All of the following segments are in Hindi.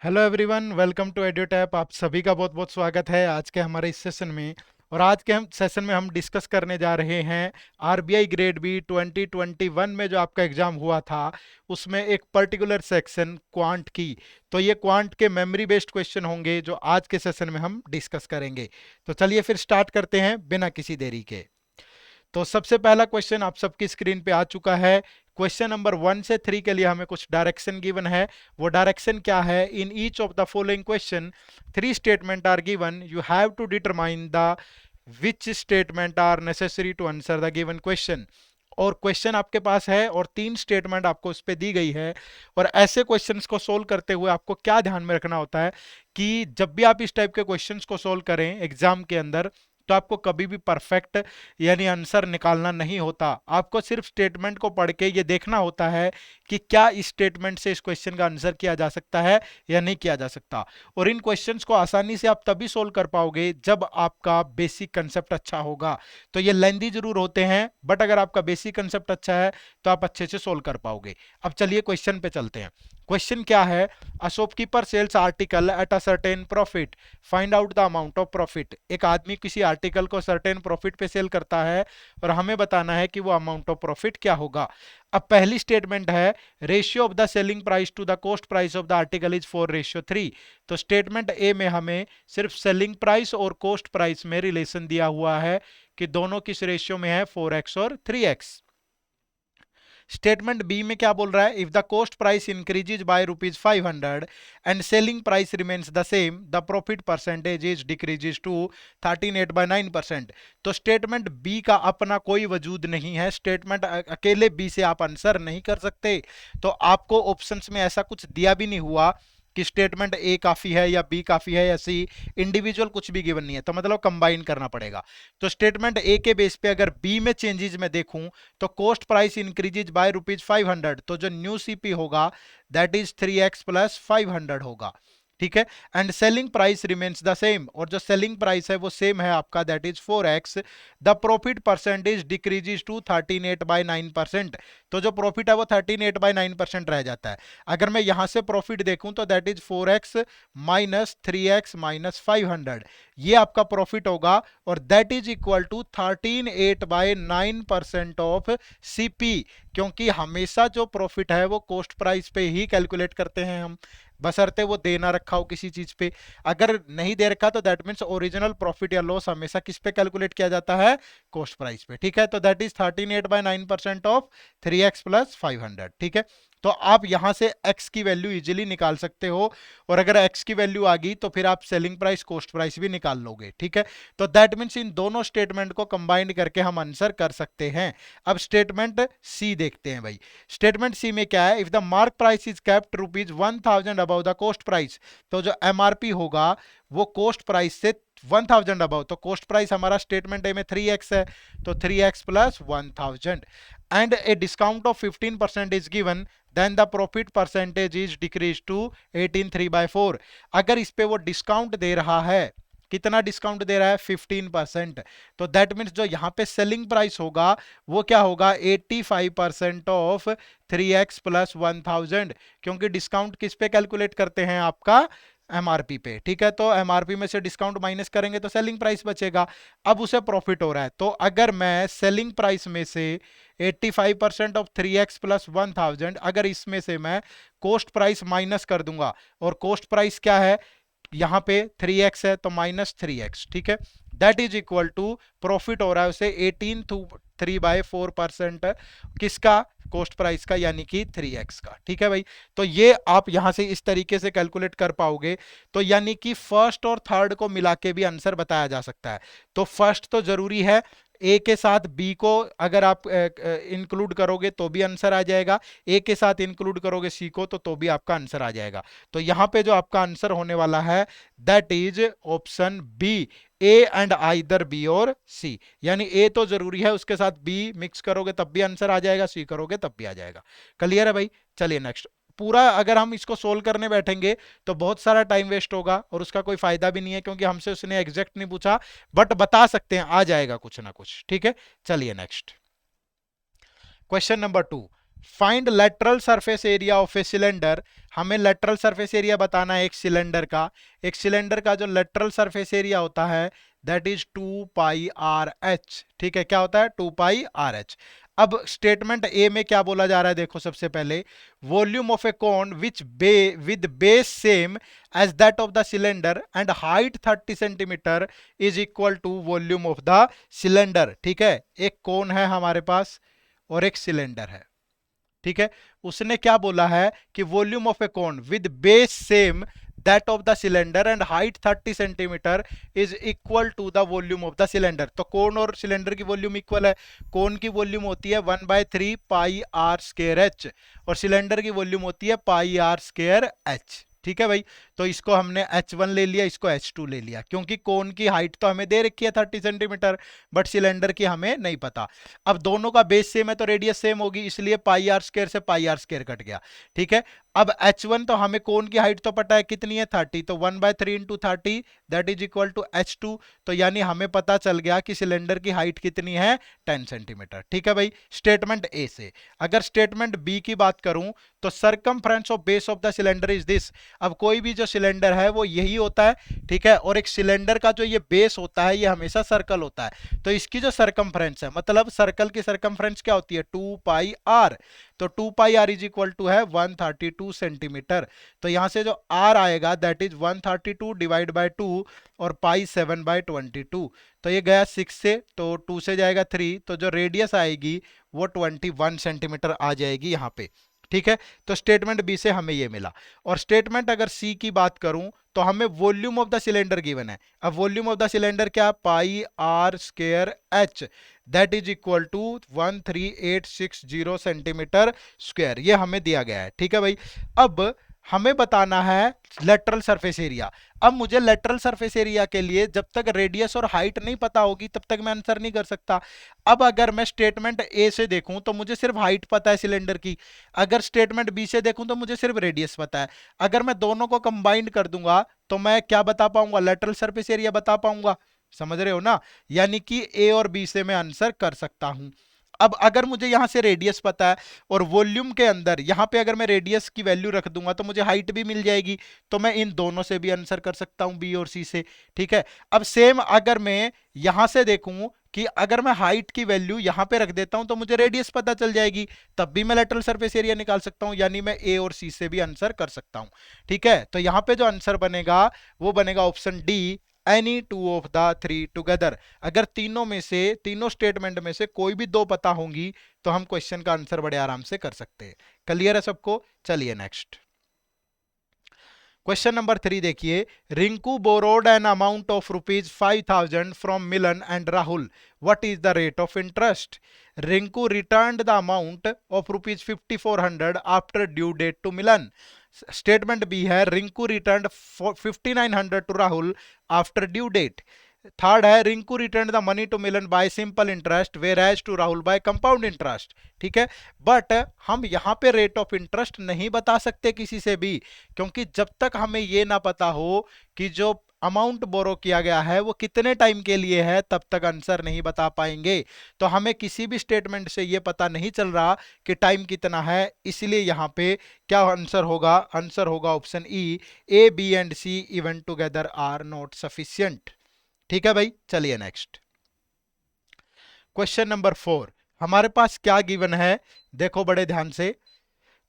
Hello everyone, welcome to Edutap. आप सभी का बहुत बहुत स्वागत है आज के हमारे इस सेशन में। और आज के हम सेशन में हम डिस्कस करने जा रहे हैं आरबीआई ग्रेड बी 2021 में जो आपका एग्जाम हुआ था उसमें एक पर्टिकुलर सेक्शन क्वांट की। तो ये क्वांट के मेमोरी बेस्ड क्वेश्चन होंगे जो आज के सेशन में हम डिस्कस करेंगे। तो चलिए फिर स्टार्ट करते हैं बिना किसी देरी के। तो सबसे पहला क्वेश्चन आप सबकी स्क्रीन पे आ चुका है। क्वेश्चन नंबर 1 से 3 के लिए हमें कुछ डायरेक्शन गिवन है। वो डायरेक्शन क्या है? In each of the following question 3 statement are given, you have to determine the which statement are necessary to answer the given question. और क्वेश्चन आपके पास है और 3 स्टेटमेंट आपको उस पर दी गई है। और ऐसे क्वेश्चंस को सोल्व करते हुए आपको क्या ध्यान में रखना होता है कि जब भी आप इस टाइप के क्वेश्चंस को सोल्व करें एग्जाम के अंदर, तो आपको कभी भी परफेक्ट यानी आंसर निकालना नहीं होता। आपको सिर्फ स्टेटमेंट को पढ़ के ये देखना होता है कि क्या इस स्टेटमेंट से इस क्वेश्चन का आंसर किया जा सकता है या नहीं किया जा सकता। और इन क्वेश्चंस को आसानी से आप तभी सोल्व कर पाओगे जब आपका बेसिक कंसेप्ट अच्छा होगा। तो ये लेंदी जरूर होते हैं, बट अगर आपका बेसिक कंसेप्ट अच्छा है तो आप अच्छे से सोल्व कर पाओगे। अब चलिए क्वेश्चन पे चलते हैं। क्वेश्चन क्या है? A shopkeeper sells article at a certain profit, find out the amount of profit. एक आदमी किसी आर्टिकल को सर्टेन प्रॉफिट पे सेल करता है और हमें बताना है कि वो अमाउंट ऑफ प्रॉफिट क्या होगा। अब पहली स्टेटमेंट है ratio of the selling price to the cost price of the article is 4:3। तो स्टेटमेंट ए में हमें सिर्फ सेलिंग प्राइस और कॉस्ट प्राइस में रिलेशन दिया हुआ है कि दोनों किस रेशियो में है, 4x और 3x। स्टेटमेंट बी में क्या बोल रहा है? If the cost price increases by ₹500 and selling price remains the same, the profit percentage is decreases to 13.9%। तो स्टेटमेंट बी का अपना कोई वजूद नहीं है। स्टेटमेंट अकेले बी से आप आंसर नहीं कर सकते। तो आपको ऑप्शंस में ऐसा कुछ दिया भी नहीं हुआ कि स्टेटमेंट ए काफी है या बी काफी है, ऐसी इंडिविजुअल कुछ भी गिवन नहीं है। तो मतलब कंबाइन करना पड़ेगा। तो स्टेटमेंट ए के बेस पे अगर बी में चेंजेस में देखूं तो कॉस्ट प्राइस इंक्रीजेज बाय ₹500, तो जो न्यू सीपी होगा दैट इज 3x प्लस 500 होगा। ठीक है। And selling price remains the same, और जो सेलिंग प्राइस है वो सेम है आपका, that is 4x। The profit percentage decreases to 13.9%। तो जो प्रॉफिट है वो 13.9% रह जाता है। अगर मैं यहां से प्रॉफिट देखूं तो that is 4x minus 3x minus 500, ये आपका प्रॉफिट होगा। और that is equal to 13.9% of CP, क्योंकि हमेशा जो प्रॉफिट है वो कॉस्ट प्राइस पे ही कैलकुलेट करते हैं हम, बशर्ते वो देना रखा हो किसी चीज पे। अगर नहीं दे रखा तो दैट मीन्स ओरिजिनल प्रॉफिट या लॉस हमेशा किस पे कैलकुलेट किया जाता है? कॉस्ट प्राइस पे। ठीक है। तो that is 13.9% of 3x plus 500। ठीक है। तो आप यहां से x की वैल्यू इजीली निकाल सकते हो, और अगर x की वैल्यू आ गई तो फिर आप सेलिंग प्राइस कॉस्ट प्राइस भी निकाल लोगे। ठीक है। तो दैट मीन्स इन दोनों स्टेटमेंट को कंबाइन करके हम आंसर कर सकते हैं। अब स्टेटमेंट सी देखते हैं भाई। स्टेटमेंट सी में क्या है? If the mark price is kept ₹1000 above the cost price, तो जो एमआरपी होगा वो कॉस्ट प्राइस से 1000 अबव, तो कॉस्ट प्राइस हमारा स्टेटमेंट ए में 3x है, तो 3x plus 1000। And a discount of 15% is given, then the profit percentage is decrease to 18/3/4। अगर इस पे वो डिस्काउंट दे रहा है, कितना डिस्काउंट दे रहा है? 15%। तो दैट मीन्स जो यहाँ पे सेलिंग प्राइस होगा वो क्या होगा? 85% ऑफ 3x प्लस 1000, क्योंकि डिस्काउंट किस पे कैलकुलेट करते हैं? आपका एमआरपी पे। ठीक है। तो एमआरपी में से डिस्काउंट माइनस करेंगे तो सेलिंग प्राइस बचेगा। अब उसे प्रॉफिट हो रहा है, तो अगर मैं सेलिंग प्राइस में से 85% ऑफ 3x प्लस 1000, अगर इसमें से मैं कॉस्ट प्राइस माइनस कर दूंगा, और कॉस्ट प्राइस क्या है? यहाँ पे 3x है तो माइनस 3x। ठीक है। That is equal to profit हो रहा है उसे 18/3/4% किसका? कॉस्ट प्राइस का, यानी कि 3x का। ठीक है भाई। तो ये आप यहां से इस तरीके से कैलकुलेट कर पाओगे। तो यानी कि फर्स्ट और थर्ड को मिला के भी आंसर बताया जा सकता है। तो फर्स्ट तो जरूरी है, ए के साथ बी को अगर आप इंक्लूड करोगे तो भी आंसर आ जाएगा, ए के साथ इंक्लूड करोगे सी को तो भी आपका आंसर आ जाएगा। तो यहां पे जो आपका आंसर होने वाला है that is option B, A and either B और सी। यानी ए तो जरूरी है, उसके साथ बी मिक्स करोगे तब भी आंसर आ जाएगा, सी करोगे तब भी आ जाएगा। क्लियर है भाई? चलिए नेक्स्ट। पूरा अगर हम इसको सोल्व करने बैठेंगे तो बहुत सारा टाइम वेस्ट होगा और उसका कोई फायदा भी नहीं है, क्योंकि हमसे उसने एग्जैक्ट नहीं पूछा, बट बता सकते हैं आ जाएगा कुछ ना कुछ। ठीक है। चलिए next. Question number 2। Find lateral surface area of a cylinder, हमें लेटरल सरफेस एरिया बताना है एक सिलेंडर का। एक सिलेंडर का जो लेटरल सरफेस एरिया होता है दैट इज 2πRh। ठीक है, क्या होता है? 2πRh। अब स्टेटमेंट ए में क्या बोला जा रहा है, देखो सबसे पहले, volume of a cone which with base same as that of the cylinder and height 30 centimetre is equal to volume of the cylinder. ठीक है, एक कोन है हमारे पास और एक सिलेंडर है। ठीक है, उसने क्या बोला है कि volume of a cone with base same that of the cylinder and height 30 centimetre is equal to the volume of the cylinder. तो कोन और सिलेंडर की वॉल्यूम इक्वल है। कोन की वॉल्यूम होती है 1/3πr²h और सिलेंडर की वॉल्यूम होती है πr²h। ठीक है भाई, तो इसको हमने H1 ले लिया, इसको H2 ले लिया, क्योंकि कोन की हाइट तो हमें दे रखी है 30 सेंटीमीटर, बट सिलेंडर की हमें नहीं पता। अब दोनों का बेस सेम है तो रेडियस सेम होगी, इसलिए πr² से πr² कट गया। ठीक है, अब H1 तो हमें कोन की हाइट तो पता है कितनी है 30, तो 1/3 into 30 that is equal to H2। तो यानी हमें पता चल गया कि सिलेंडर की हाइट कितनी है 10 सेंटीमीटर। ठीक है भाई, स्टेटमेंट ए से। अगर स्टेटमेंट बी की बात करूं तो circumference of base of the cylinder is this. अब कोई भी जो सिलेंडर है वो यही होता है। ठीक है, और एक सिलेंडर का जो ये बेस होता है ये हमेशा सर्कल होता है, तो इसकी जो सरकमफ्रेंस है, मतलब सर्कल की सरकमफ्रेंस क्या होती है 2πr। तो 2πr इज इक्वल टू है 132 सेंटीमीटर। तो यहां से जो r आएगा दैट इज 132 डिवाइड बाय 2 और पाई 7/22। तो ये गया 6 से, तो 2 से जाएगा 3, तो जो रेडियस आएगी वो 21 सेंटीमीटर आ जाएगी यहाँ पे। ठीक है, तो स्टेटमेंट बी से हमें ये मिला। और स्टेटमेंट अगर सी की बात करूं तो हमें volume of the cylinder given है। अब वॉल्यूम ऑफ द सिलेंडर क्या, πr²h that is equal to 13860 centimetre square, ये हमें दिया गया है। ठीक है भाई, अब हमें बताना है लेटरल सरफेस एरिया। अब मुझे लेटरल सरफेस एरिया के लिए जब तक रेडियस और हाइट नहीं पता होगी तब तक मैं आंसर नहीं कर सकता। अब अगर मैं स्टेटमेंट ए से देखूं तो मुझे सिर्फ हाइट पता है सिलेंडर की, अगर स्टेटमेंट बी से देखूं तो मुझे सिर्फ रेडियस पता है। अगर मैं दोनों को कंबाइंड कर दूंगा तो मैं क्या बता पाऊंगा, लेटरल सरफेस एरिया बता पाऊंगा। समझ रहे हो ना, यानी कि ए और बी से मैं आंसर कर सकता हूं। अब अगर मुझे यहां से रेडियस पता है और वॉल्यूम के अंदर यहां पे अगर मैं रेडियस की वैल्यू रख दूंगा तो मुझे हाइट भी मिल जाएगी, तो मैं इन दोनों से भी आंसर कर सकता हूं, बी और सी से। ठीक है, अब सेम अगर मैं यहां से देखूं कि अगर मैं हाइट की वैल्यू यहां पे रख देता हूं तो मुझे रेडियस पता चल जाएगी, तब भी मैं लेटरल सरफेस एरिया निकाल सकता हूं, यानी मैं ए और सी से भी आंसर कर सकता हूं। ठीक है, तो यहां पे जो आंसर बनेगा वो बनेगा option D, any two of the three together. अगर तीनों में से, तीनों स्टेटमेंट में से कोई भी दो पता होंगी तो हम क्वेश्चन का आंसर बड़े आराम से कर सकते हैं। क्लियर है सबको? चलिए नेक्स्ट क्वेश्चन नंबर 3 देखिए। Rinku borrowed an amount of ₹5,000 from Milan and Rahul, what is the rate of interest? Rinku returned the amount of ₹5,400 after due date to Milan. Statement B है Rinku returned 5,900 to Rahul after due date. Third है Rinku return the money to Milan by simple interest whereas to Rahul by compound interest. ठीक है, बट हम यहाँ पे रेट ऑफ इंटरेस्ट नहीं बता सकते किसी से भी, क्योंकि जब तक हमें ये ना पता हो कि जो अमाउंट बोरो किया गया है वो कितने टाइम के लिए है तब तक आंसर नहीं बता पाएंगे। तो हमें किसी भी स्टेटमेंट से ये पता नहीं चल रहा कि टाइम कितना है, इसलिए यहाँ पे क्या आंसर होगा, आंसर होगा option E, A B and C even together are not sufficient. ठीक है भाई, चलिए नेक्स्ट क्वेश्चन नंबर 4। हमारे पास क्या गिवन है, देखो बड़े ध्यान से।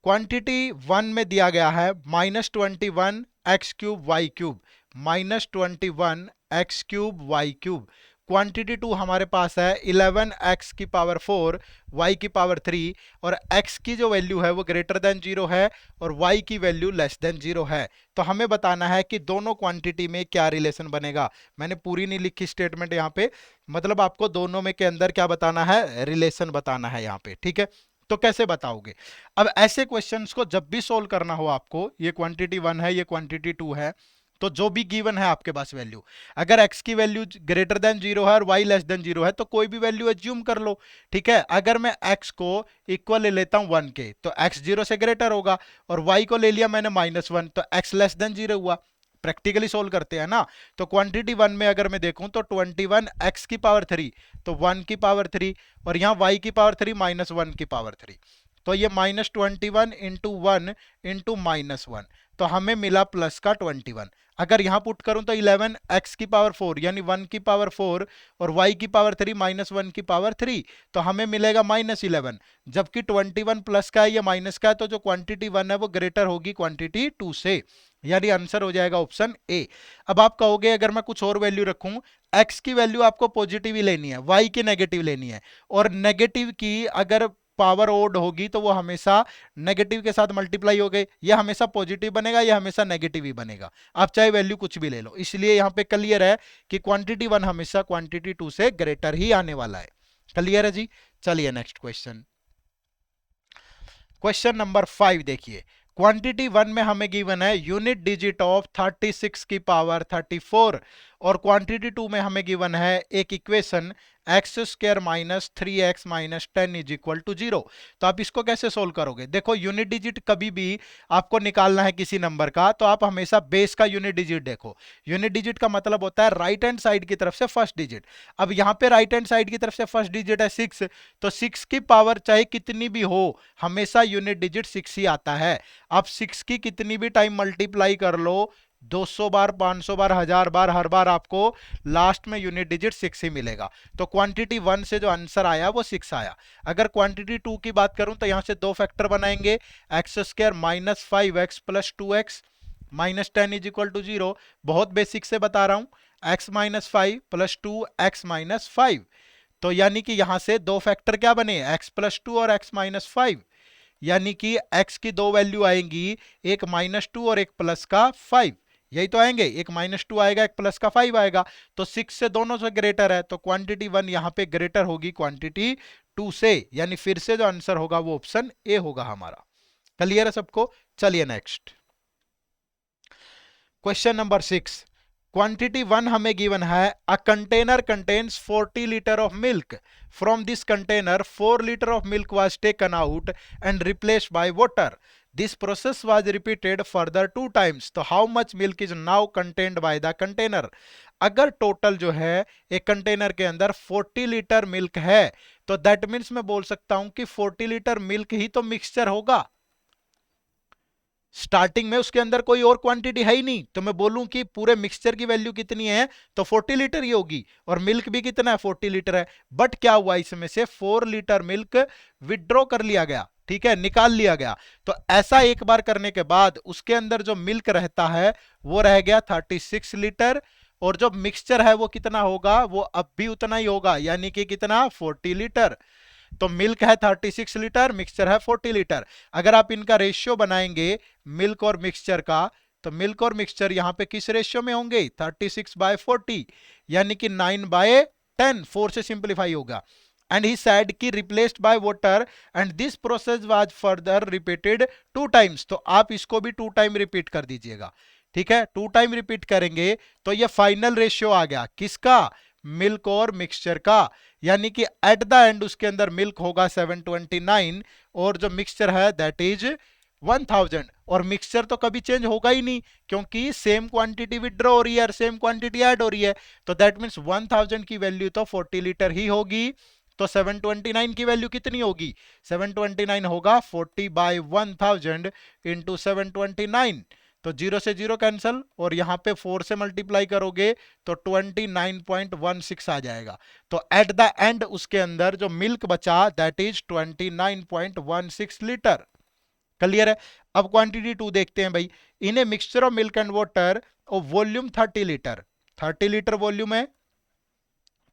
क्वांटिटी 1 में दिया गया है -21x³ y³, -21x³ y³। Quantity 2 हमारे पास है 11x⁴ y⁴ और x की जो वैल्यू है वो ग्रेटर देन 0 है और y की वैल्यू लेस देन 0 है। तो हमें बताना है कि दोनों क्वांटिटी में क्या रिलेशन बनेगा। मैंने पूरी नहीं लिखी स्टेटमेंट यहाँ पे, मतलब आपको दोनों में के अंदर क्या बताना है, रिलेशन बताना है यहाँ पे। ठीक है, तो कैसे बताओगे? अब ऐसे क्वेश्चंस को जब भी सोल्व करना हो आपको, ये क्वांटिटी 1 है, ये क्वांटिटी 2 है, तो जो भी गिवन है आपके पास वैल्यू, अगर x की वैल्यू ग्रेटर देन 0 है और y लेस देन 0 है तो कोई भी वैल्यू एज्यूम कर लो। ठीक है, अगर मैं x को इक्वल ले लेता हूं 1 के तो x 0 से ग्रेटर होगा, और y को ले लिया मैंने -1 तो x लेस देन 0 हुआ। प्रैक्टिकली सोल्व करते हैं ना, तो क्वांटिटी 1 में अगर मैं देखूं तो 21x⁴ तो 1 की पावर 3 और यहाँ y की पावर 3 -1 की पावर 3। तो ये -21 इंटू 1 इंटू -1, तो हमें मिला प्लस का 21। अगर यहां पुट करूं तो 11 x की पावर 4 यानी 1 की पावर 4 और y की पावर 3 -1 की पावर 3, तो हमें मिलेगा -11। जबकि 21 प्लस का है, ये माइनस का है, तो जो क्वांटिटी 1 है वो ग्रेटर होगी क्वांटिटी 2 से, यानी आंसर हो जाएगा ऑप्शन ए। अब आप कहोगे अगर मैं कुछ और वैल्यू रखूं, x की वैल्यू आपको पॉजिटिव ही लेनी है, y की नेगेटिव लेनी है, और नेगेटिव की अगर पावर ओड होगी तो वो हमेशा नेगेटिव के साथ मल्टीप्लाई हो गए, यह हमेशा पॉजिटिव बनेगा, यह हमेशा नेगेटिव ही बनेगा, आप चाहे वैल्यू कुछ भी ले लो। इसलिए यहां पे क्लियर है कि क्वांटिटी 1 हमेशा क्वांटिटी 2 से ग्रेटर ही आने वाला है। क्लियर है जी। चलिए नेक्स्ट क्वेश्चन, क्वेश्चन नंबर 5 देखिए। क्वांटिटी 1 में हमें गिवन है यूनिट डिजिट ऑफ 36 की पावर 34, और क्वांटिटी 2 में हमें गिवन है एक equation X square minus 3x minus 10 is equal to 0। तो आप इसको कैसे सोल्व करोगे? देखो, यूनिट डिजिट कभी भी आपको निकालना है किसी नंबर का, तो आप हमेशा बेस का यूनिट डिजिट देखो। यूनिट डिजिट का मतलब होता है राइट हैंड साइड की तरफ से फर्स्ट डिजिट। अब यहाँ पे राइट हैंड साइड की तरफ से फर्स्ट डिजिट है 6, तो 6 की पावर चाहे कितनी भी हो, हमेशा यूनिट डिजिट 6 ही आता है। आप 6 की कितनी भी टाइम मल्टीप्लाई कर लो, 200 बार, 500 बार, 1000 बार, हर बार आपको लास्ट में यूनिट डिजिट 6 ही मिलेगा। तो क्वांटिटी 1 से जो आंसर आया वो 6 आया। अगर क्वांटिटी 2 की बात करूं तो यहां से दो फैक्टर बनाएंगे, X square minus 5x plus 2x minus 10 is equal to 0। बहुत बेसिक से बता रहा हूं, x minus 5 plus 2x minus 5, तो यानी कि यहां से दो फैक्टर क्या बने, x प्लस 2 और x माइनस 5, यानी कि x की दो वैल्यू आएंगी, एक -2 और एक प्लस का 5, यही तो आएंगे, एक -2 आएगा, एक प्लस का 5 आएगा, तो 6 से दोनों से ग्रेटर है, तो क्वांटिटी 1 यहां पे ग्रेटर होगी क्वांटिटी 2 से, यानी फिर से जो आंसर होगा वो ऑप्शन ए होगा हमारा। क्लियर है सबको? चलिए नेक्स्ट, क्वेश्चन नंबर 6। क्वांटिटी 1 हमें गिवन है a container contains 40 litre of milk, from this container 4 litre of milk was taken out and replaced by water. This process was repeated further 2 times, तो how much milk is now contained by the container. अगर टोटल जो है एक कंटेनर के अंदर 40 लीटर मिल्क है, तो दैट मीन्स मैं बोल सकता हूं कि 40 लीटर मिल्क ही तो मिक्सचर होगा। स्टार्टिंग में उसके अंदर कोई और क्वांटिटी है ही नहीं, तो मैं बोलूं कि पूरे मिक्सचर की वैल्यू कितनी है, तो 40 लीटर ही होगी, और मिल्क भी कितना है, 40 लीटर है। बट क्या हुआ, इसमें से 4 लीटर मिल्क विड्रॉ कर लिया गया, ठीक है, निकाल लिया गया। तो ऐसा एक बार करने के बाद उसके अंदर जो मिल्क रहता है वो रह गया 36 लीटर, और जो मिक्सचर है वो कितना होगा, वो अब भी उतना ही होगा, यानी कि कितना, 40 लीटर। तो मिल्क है 36 लीटर, मिक्सचर है 40 लीटर। अगर आप इनका रेशियो बनाएंगे मिल्क और मिक्सचर का, तो मिल्क और मिक्सचर यहां पे किस रेशियो में होंगे, 36/40, यानी कि 9/10, 4 से सिंप्लीफाई होगा। एंड ही सेड कि replaced by water and this process was further repeated 2 times, तो आप इसको भी 2 टाइम रिपीट कर दीजिएगा, ठीक है। 2 टाइम रिपीट करेंगे तो ये फाइनल रेशियो आ गया किसका, मिल्क और मिक्सचर का, यानी कि एट द एंड उसके अंदर मिल्क होगा 729 और जो मिक्सचर है दैट इज 1000। और मिक्सचर तो कभी चेंज होगा ही नहीं, क्योंकि सेम क्वांटिटी विड्रॉ हो रही है और सेम क्वांटिटी ऐड हो रही है, तो दैट मीन्स 1000 की वैल्यू तो 40 लीटर ही होगी। तो 729 की वैल्यू कितनी होगी, 729 होगा 40/1000 इंटू 729, तो 0 से 0 कैंसल, और यहां पे 4 से मल्टीप्लाई करोगे तो 29.16 आ जाएगा। तो एट द एंड उसके अंदर जो मिल्क बचा दैट इज 29.16 लीटर। क्लियर है? अब क्वांटिटी 2 देखते हैं भाई। In a mixture of milk and water और वॉल्यूम 30 लीटर, 30 लीटर वॉल्यूम है,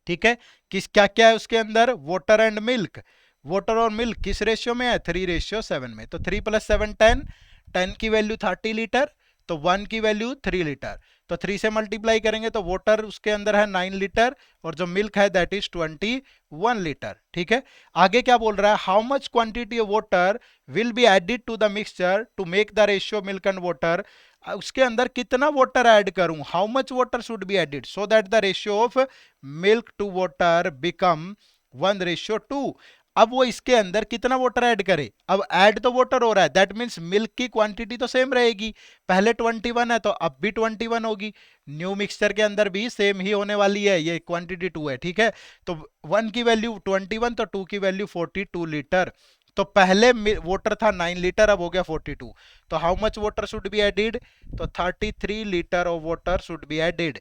ठीक है। किस क्या क्या है उसके अंदर, वाटर एंड मिल्क। वाटर और मिल्क किस रेशियो में है, 3:7 में, तो 3 + 7 10, 10 की वैल्यू 30 लीटर, तो 1 की वैल्यू 3 लीटर, तो 3 से मल्टीप्लाई करेंगे तो वाटर उसके अंदर है 9 लीटर और जो मिल्क है दैट इज 21 लीटर, ठीक है। आगे क्या बोल रहा है, how much quantity of water will be added to the mixture to make the ratio milk and water. उसके अंदर कितना वाटर ऐड करूं, how much water should be added so that the ratio of milk to water become 1:2। अब वो इसके अंदर कितना वाटर ऐड करे, अब ऐड तो वाटर हो रहा है, दैट मीन्स मिल्क की क्वांटिटी तो सेम रहेगी, पहले 21 है तो अब भी 21 होगी, न्यू मिक्सचर के अंदर भी सेम ही होने वाली है, ये क्वांटिटी 2 है, ठीक है। तो 1 की वैल्यू 21, तो 2 की वैल्यू 42 लीटर, तो पहले वाटर था 9 लीटर, अब हो गया 42, तो how much water should be added, तो 33 litre of water should be added,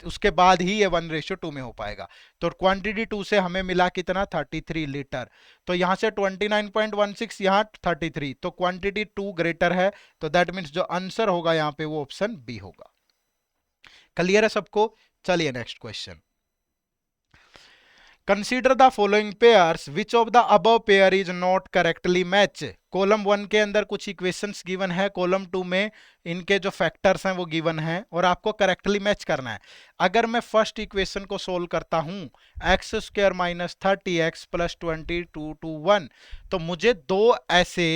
उसके बाद ही ये 1:2 में हो पाएगा। तो क्वांटिटी 2 से हमें मिला कितना, 33 लीटर, तो यहां से 29.16, यहाँ 33, तो क्वांटिटी 2 ग्रेटर है, तो दैट मीन्स जो आंसर होगा यहाँ पे वो ऑप्शन बी होगा। क्लियर है सबको? चलिए next question. Consider the following pairs which of the above pair is not correctly match. Column 1 के अंदर कुछ इक्वेशंस गिवन है, कॉलम 2 में इनके जो फैक्टर्स हैं वो गिवन है और आपको करेक्टली मैच करना है। अगर मैं फर्स्ट इक्वेशन को सोल्व करता हूं, x square minus 30x plus 22 तो मुझे दो ऐसे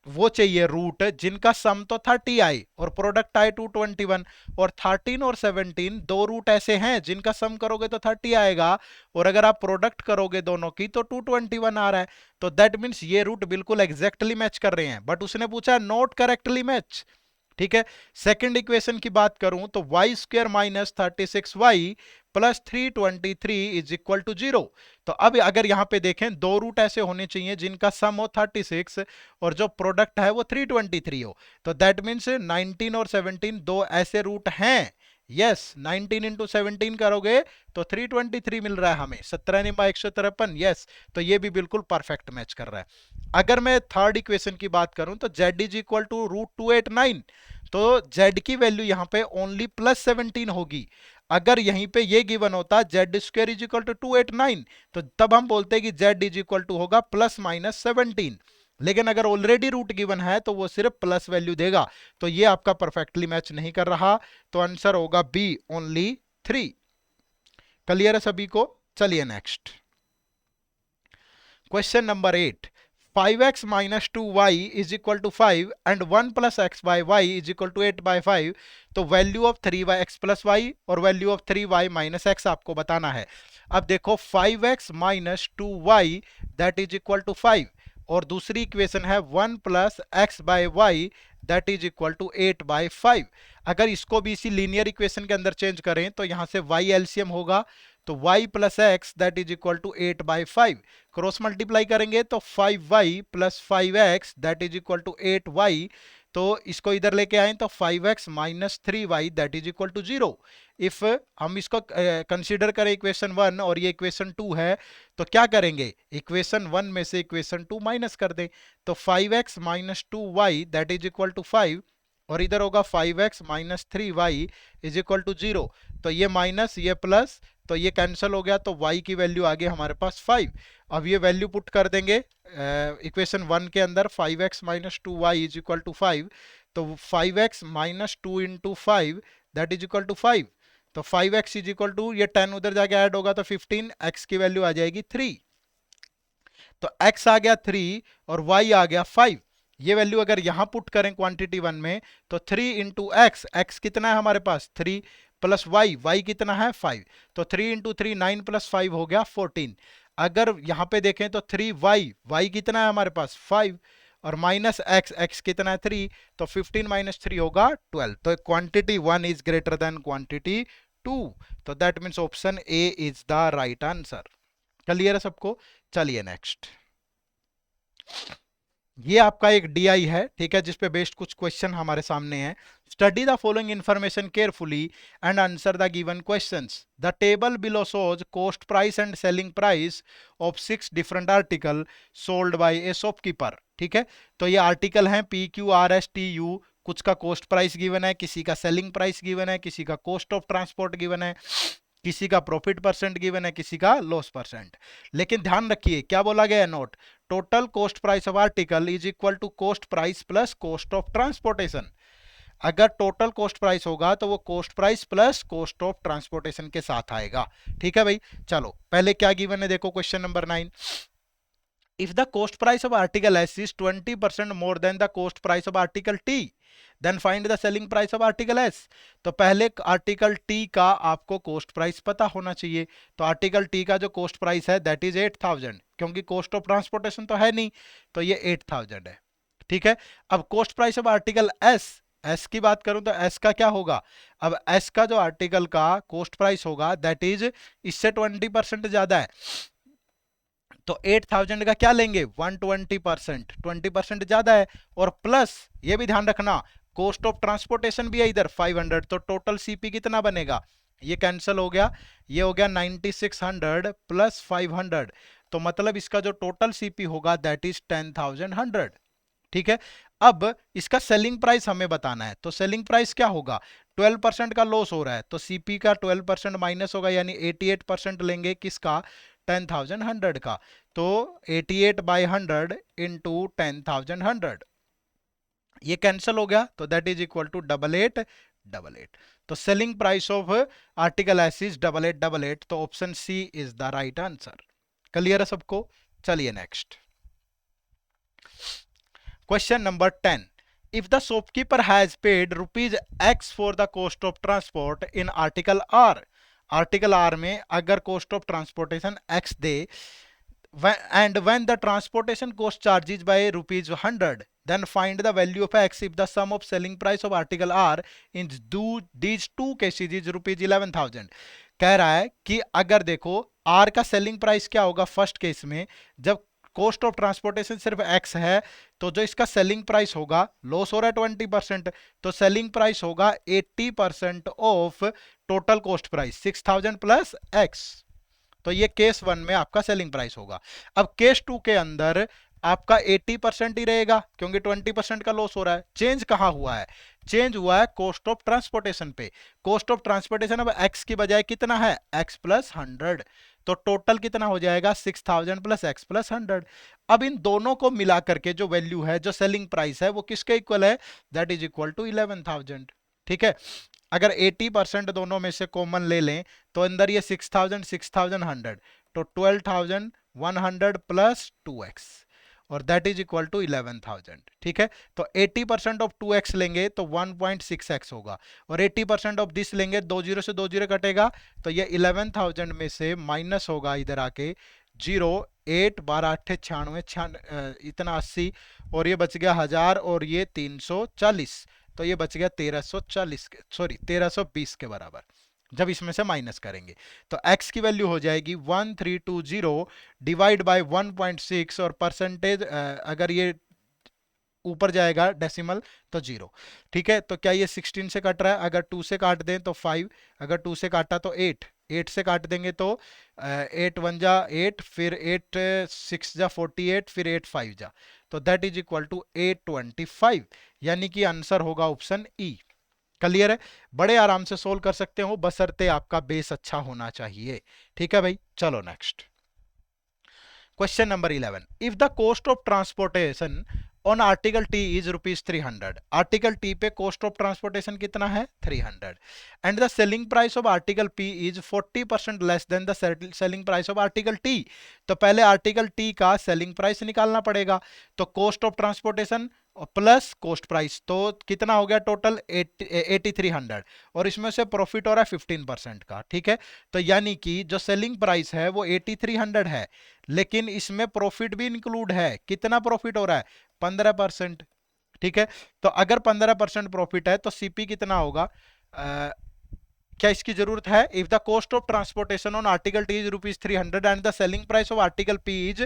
वो चाहिए रूट जिनका सम तो 30 आई और प्रोडक्ट आए 221, और 13 और 17 दो रूट ऐसे हैं जिनका सम करोगे तो 30 आएगा, और अगर आप प्रोडक्ट करोगे दोनों की तो 221 आ रहा है, तो दैट मीन्स ये रूट बिल्कुल एग्जैक्टली मैच कर रहे हैं, बट उसने पूछा नॉट करेक्टली मैच। ठीक है, सेकंड इक्वेशन की बात करूं तो Y square minus 36y plus 323 is equal to 0। तो अब अगर यहां पे देखें, दो रूट ऐसे होने चाहिए जिनका सम हो 36 और जो प्रोडक्ट है वो 323 हो, तो दैट मीन्स 19 और 17 दो ऐसे रूट हैं। यस, 19 इंटू 17 करोगे तो 323 मिल रहा है हमें, 17 निम्बा 153। यस, तो ये भी बिल्कुल परफेक्ट मैच कर रहा है। अगर मैं थर्ड इक्वेशन की बात करूं तो z is equal to root 289, तो z की वैल्यू यहां पे ओनली प्लस 17 होगी। अगर यहीं पे ये गिवन होता z square is equal to 289, तो तब हम बोलते हैं कि z इज इक्वल टू होगा प्लस माइनस 17, लेकिन अगर ऑलरेडी रूट गिवन है तो वो सिर्फ प्लस वैल्यू देगा, तो ये आपका परफेक्टली मैच नहीं कर रहा, तो आंसर होगा बी, ओनली 3। क्लियर है सभी को? चलिए next question number 8। 5x minus 2y is equal to 5 and 1 plus x by y is equal to 8 by 5, तो value of 3yx plus y और value of 3y minus x आपको बताना है। अब देखो 5x minus 2y that is equal to 5, और दूसरी इक्वेशन है 1 plus x by y that is equal to 8 by 5। अगर इसको भी इसी लीनियर इक्वेशन के अंदर चेंज करें तो यहां से y एलसीएम होगा, तो y plus X that is equal to 8 by 5, cross multiply करेंगे तो 5y plus 5x that is equal to 8y, तो इसको इधर लेके आए तो 5x minus 3y that is equal to 0। If हम इसको कंसीडर करें इक्वेशन 1 और ये इक्वेशन 2 है, तो क्या करेंगे, इक्वेशन 1 में से इक्वेशन 2 माइनस कर दें, तो 5x minus 2y that is equal to 5, और इधर होगा 5x minus 3y is equal to 0, तो ये माइनस ये प्लस, तो ये कैंसिल हो गया, तो y की वैल्यू आ गई हमारे पास 5। अब ये वैल्यू पुट कर देंगे इक्वेशन 1 के अंदर, 5x minus 2y is equal to 5, तो 5x minus 2 into 5 that is equal to 5, तो 5x इज इक्वल टू, ये 10 उधर जाके ऐड होगा तो 15, x की वैल्यू आ जाएगी 3, तो x आ गया 3 और y आ गया 5। ये वैल्यू अगर यहां पुट करें क्वांटिटी 1 में, तो 3 इंटू एक्स, एक्स कितना है हमारे पास 3, प्लस वाई, वाई कितना है 5, तो 3 इंटू 3 9 प्लस 5 हो गया 14। अगर यहां पे देखें तो 3y, वाई कितना है हमारे पास 5, और माइनस एक्स, एक्स कितना है 3, तो 15 माइनस 3 होगा 12, तो quantity 1 is greater than quantity 2, तो that means option A is the right answer. Clear है सबको? चलिए नेक्स्ट, ये आपका एक डीआई है, ठीक है, जिसपे बेस्ड कुछ क्वेश्चन हमारे सामने हैं। Study the following information carefully and answer the given questions. The table below shows cost price and selling price of 6 different article sold by A shopkeeper. ठीक है, तो ये आर्टिकल हैं PQRSTU, कुछ का कॉस्ट प्राइस गिवन है, किसी का सेलिंग प्राइस गिवन है, किसी का कॉस्ट ऑफ ट्रांसपोर्ट गिवन है, किसी का प्रॉफिट परसेंट गिवन है, किसी का लॉस परसेंट। लेकिन ध्यान रखिए क्या बोला गया है, note, total cost price of article is equal to cost price plus cost of transportation. अगर टोटल कॉस्ट प्राइस होगा तो वो cost price plus cost of transportation के साथ आएगा। ठीक है भाई, चलो पहले क्या गिवन है देखो, question number 9। If the cost price of article S is 20% more than the cost price of article T, then find the selling price of article S। तो पहले आर्टिकल T का आपको कॉस्ट प्राइस पता होना चाहिए, तो आर्टिकल T का जो कॉस्ट प्राइस है दैट इज 8000, क्योंकि कॉस्ट ऑफ ट्रांसपोर्टेशन तो है नहीं, तो ये 8000 है। ठीक है, अब cost price of article S, S की बात करूं तो एस का क्या होगा, अब एस का जो आर्टिकल का कॉस्ट प्राइस होगा दैट इज इससे 20% ज्यादा है, तो 8000 का क्या लेंगे 120%, 20% ज्यादा है। और प्लस ये भी ध्यान रखना कॉस्ट ऑफ ट्रांसपोर्टेशन भी है इधर 500, तो टोटल सीपी कितना बनेगा, ये कैंसिल हो गया, ये हो गया 9600 प्लस 500, तो मतलब इसका जो टोटल सीपी होगा दैट इज 10100। ठीक है, अब इसका सेलिंग प्राइस हमें बताना है, तो सेलिंग प्राइस क्या होगा, 12% का लॉस हो रहा है तो सीपी का 12% माइनस होगा, यानी 88% लेंगे किसका 10100 का, तो 88 बाई 100 इंटू 10100, ये कैंसिल हो गया, तो दैट इज इक्वल टू 8888। तो selling price of article S is 8888, तो option C is the right answer. Clear है सबको, चलिए next question number 10। If the shopkeeper has paid rupees X for the cost of transport in article R, article R में अगर cost of transportation X they, and when the transportation cost charges by rupees 100, then find the value of X if the sum of selling price of article R in these two cases is rupees 11,000। कह रहा है कि अगर देखो R का सेलिंग प्राइस क्या होगा फर्स्ट केस में, जब कॉस्ट ऑफ ट्रांसपोर्टेशन सिर्फ एक्स है, तो जो इसका सेलिंग प्राइस होगा, लॉस हो रहा है 20%, तो सेलिंग प्राइस होगा 80% of total cost price 6000 plus x, तो ये केस 1 में आपका सेलिंग प्राइस होगा। अब केस 2 के अंदर आपका 80% ही रहेगा क्योंकि 20% का लॉस हो रहा है। चेंज कहां हुआ है, चेंज हुआ है कॉस्ट ऑफ ट्रांसपोर्टेशन पे। कॉस्ट ऑफ ट्रांसपोर्टेशन अब एक्स की बजाय कितना है, एक्स प्लस 100, तो टोटल कितना हो जाएगा 6000 प्लस एक्स प्लस 100। अब इन दोनों को मिला करके जो वैल्यू है, जो सेलिंग प्राइस है, वो किसके इक्वल है, दैट इज इक्वल टू 11000। ठीक है, अगर 80% दोनों में से कॉमन ले लें तो अंदर ये 6000 6100, तो 12100 प्लस 2x, और दैट इज इक्वल टू 11000। ठीक है, तो 80% ऑफ 2x लेंगे तो 1.6x होगा, और 80% ऑफ दिस लेंगे, 20 से 20 कटेगा, तो ये 11000 में से माइनस होगा इधर आके 0, 8 12 8 96 इतना 80, और ये बच गया 1000, और ये 340, तो ये बच गया 1340 सॉरी 1320 के बराबर जब इसमें से माइनस करेंगे। तो x की वैल्यू हो जाएगी 1320 डिवाइड बाय 1.6, और परसेंटेज अगर ये ऊपर जाएगा डेसिमल तो 0। ठीक है, तो क्या ये 16 से कट रहा है, अगर 2 से काट दें तो 5, अगर 2 से काटा तो 8, 8 से काट देंगे तो 8 1 जा 8, फिर 8 6 जा 48, फिर 8 5 जा, तो दैट इज इक्वल टू 825, यानी कि आंसर होगा ऑप्शन ई। क्लियर है, बड़े आराम से सोल्व कर सकते हो, बशर्ते आपका बेस अच्छा होना चाहिए। ठीक है भाई, चलो next question number 11। If the cost of transportation on article T is rupees 300, article T पे कॉस्ट ऑफ ट्रांसपोर्टेशन कितना है 300, and the selling price of article P is 40% less than the selling price of article T, तो पहले आर्टिकल टी का सेलिंग प्राइस निकालना पड़ेगा, तो cost of transportation plus cost price, तो कितना हो गया टोटल 8300, और इसमें से प्रॉफिट हो रहा है 15% का। ठीक है, तो यानी कि जो सेलिंग प्राइस है वो 8300 है, लेकिन इसमें प्रॉफिट भी इंक्लूड है, कितना प्रॉफिट हो रहा है 15%। ठीक है, तो अगर 15% प्रॉफिट है तो सीपी कितना होगा, क्या इसकी जरूरत है, if the cost of transportation on article T is rupees 300 and the selling price of article P is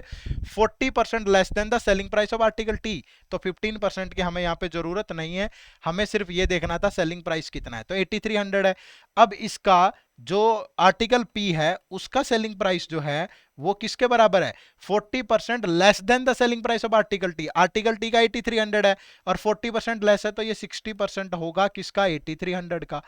40% less than the selling price of article T, तो 15% की हमें यहाँ पे जरूरत नहीं है, हमें सिर्फ ये देखना था सेलिंग प्राइस कितना है, तो 8300 है। अब इसका जो आर्टिकल पी है उसका सेलिंग प्राइस जो है वो किसके बराबर है, 40% less than the selling price of article T, article T का 8300 है और 40% लेस है, तो ये 60% होगा किसका 8300 का,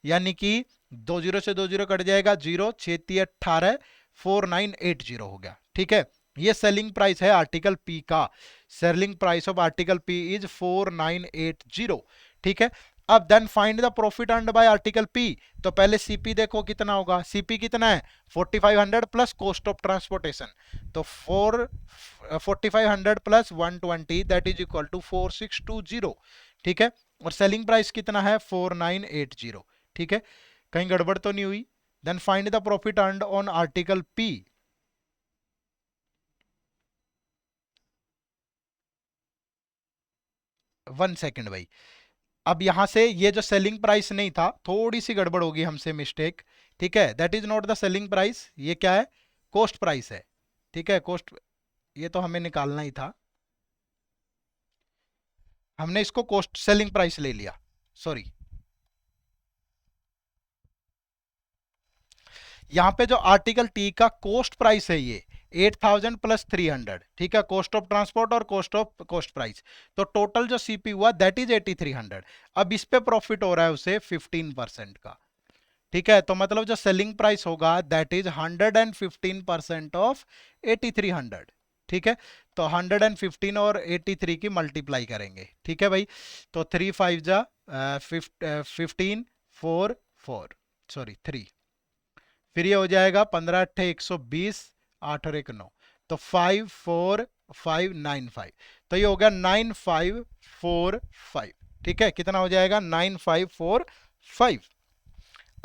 यानी कि 20 से 20 कट जाएगा, 0 6 18 4980 हो गया। ठीक है, ये सेलिंग प्राइस है आर्टिकल पी का, selling price of article P is 4980। ठीक है, अब then find the profit earned by article P, तो पहले सीपी देखो कितना होगा, सीपी कितना है 4500 प्लस कॉस्ट ऑफ ट्रांसपोर्टेशन, तो 4500 plus 120 that is equal to 4620। ठीक है, और सेलिंग प्राइस कितना है 4980। ठीक है, कहीं गड़बड़ तो नहीं हुई। Then find the profit earned on article P, 1 second भाई, अब यहां से ये जो सेलिंग प्राइस नहीं था, थोड़ी सी गड़बड़ होगी हमसे, मिस्टेक। ठीक है, that is not the selling price, ये क्या है कॉस्ट प्राइस है। ठीक है, कोस्ट, ये तो हमें निकालना ही था, हमने इसको कोस्ट सेलिंग प्राइस ले लिया, सॉरी। यहाँ पे जो आर्टिकल टी का कोस्ट प्राइस है ये 8,000 प्लस 300, ठीक है, कॉस्ट ऑफ ट्रांसपोर्ट और कॉस्ट ऑफ कॉस्ट प्राइस, तो टोटल जो सीपी हुआ दैट इज 8,300। अब इस पे प्रॉफिट हो रहा है उसे 15% का, ठीक है, तो मतलब जो सेलिंग प्राइस होगा दैट इज 115% ऑफ 8,300, ठीक है। तो 115 और 83 की मल्टीप्लाई करेंगे, ठीक है भाई, तो 3 5 जा 15 4 4 सॉरी 3, फिर ये हो जाएगा 15 अट्ठे 120, 8 और 1 9, तो 54595, तो ये हो गया 9545, ठीक है, कितना हो जाएगा 9545।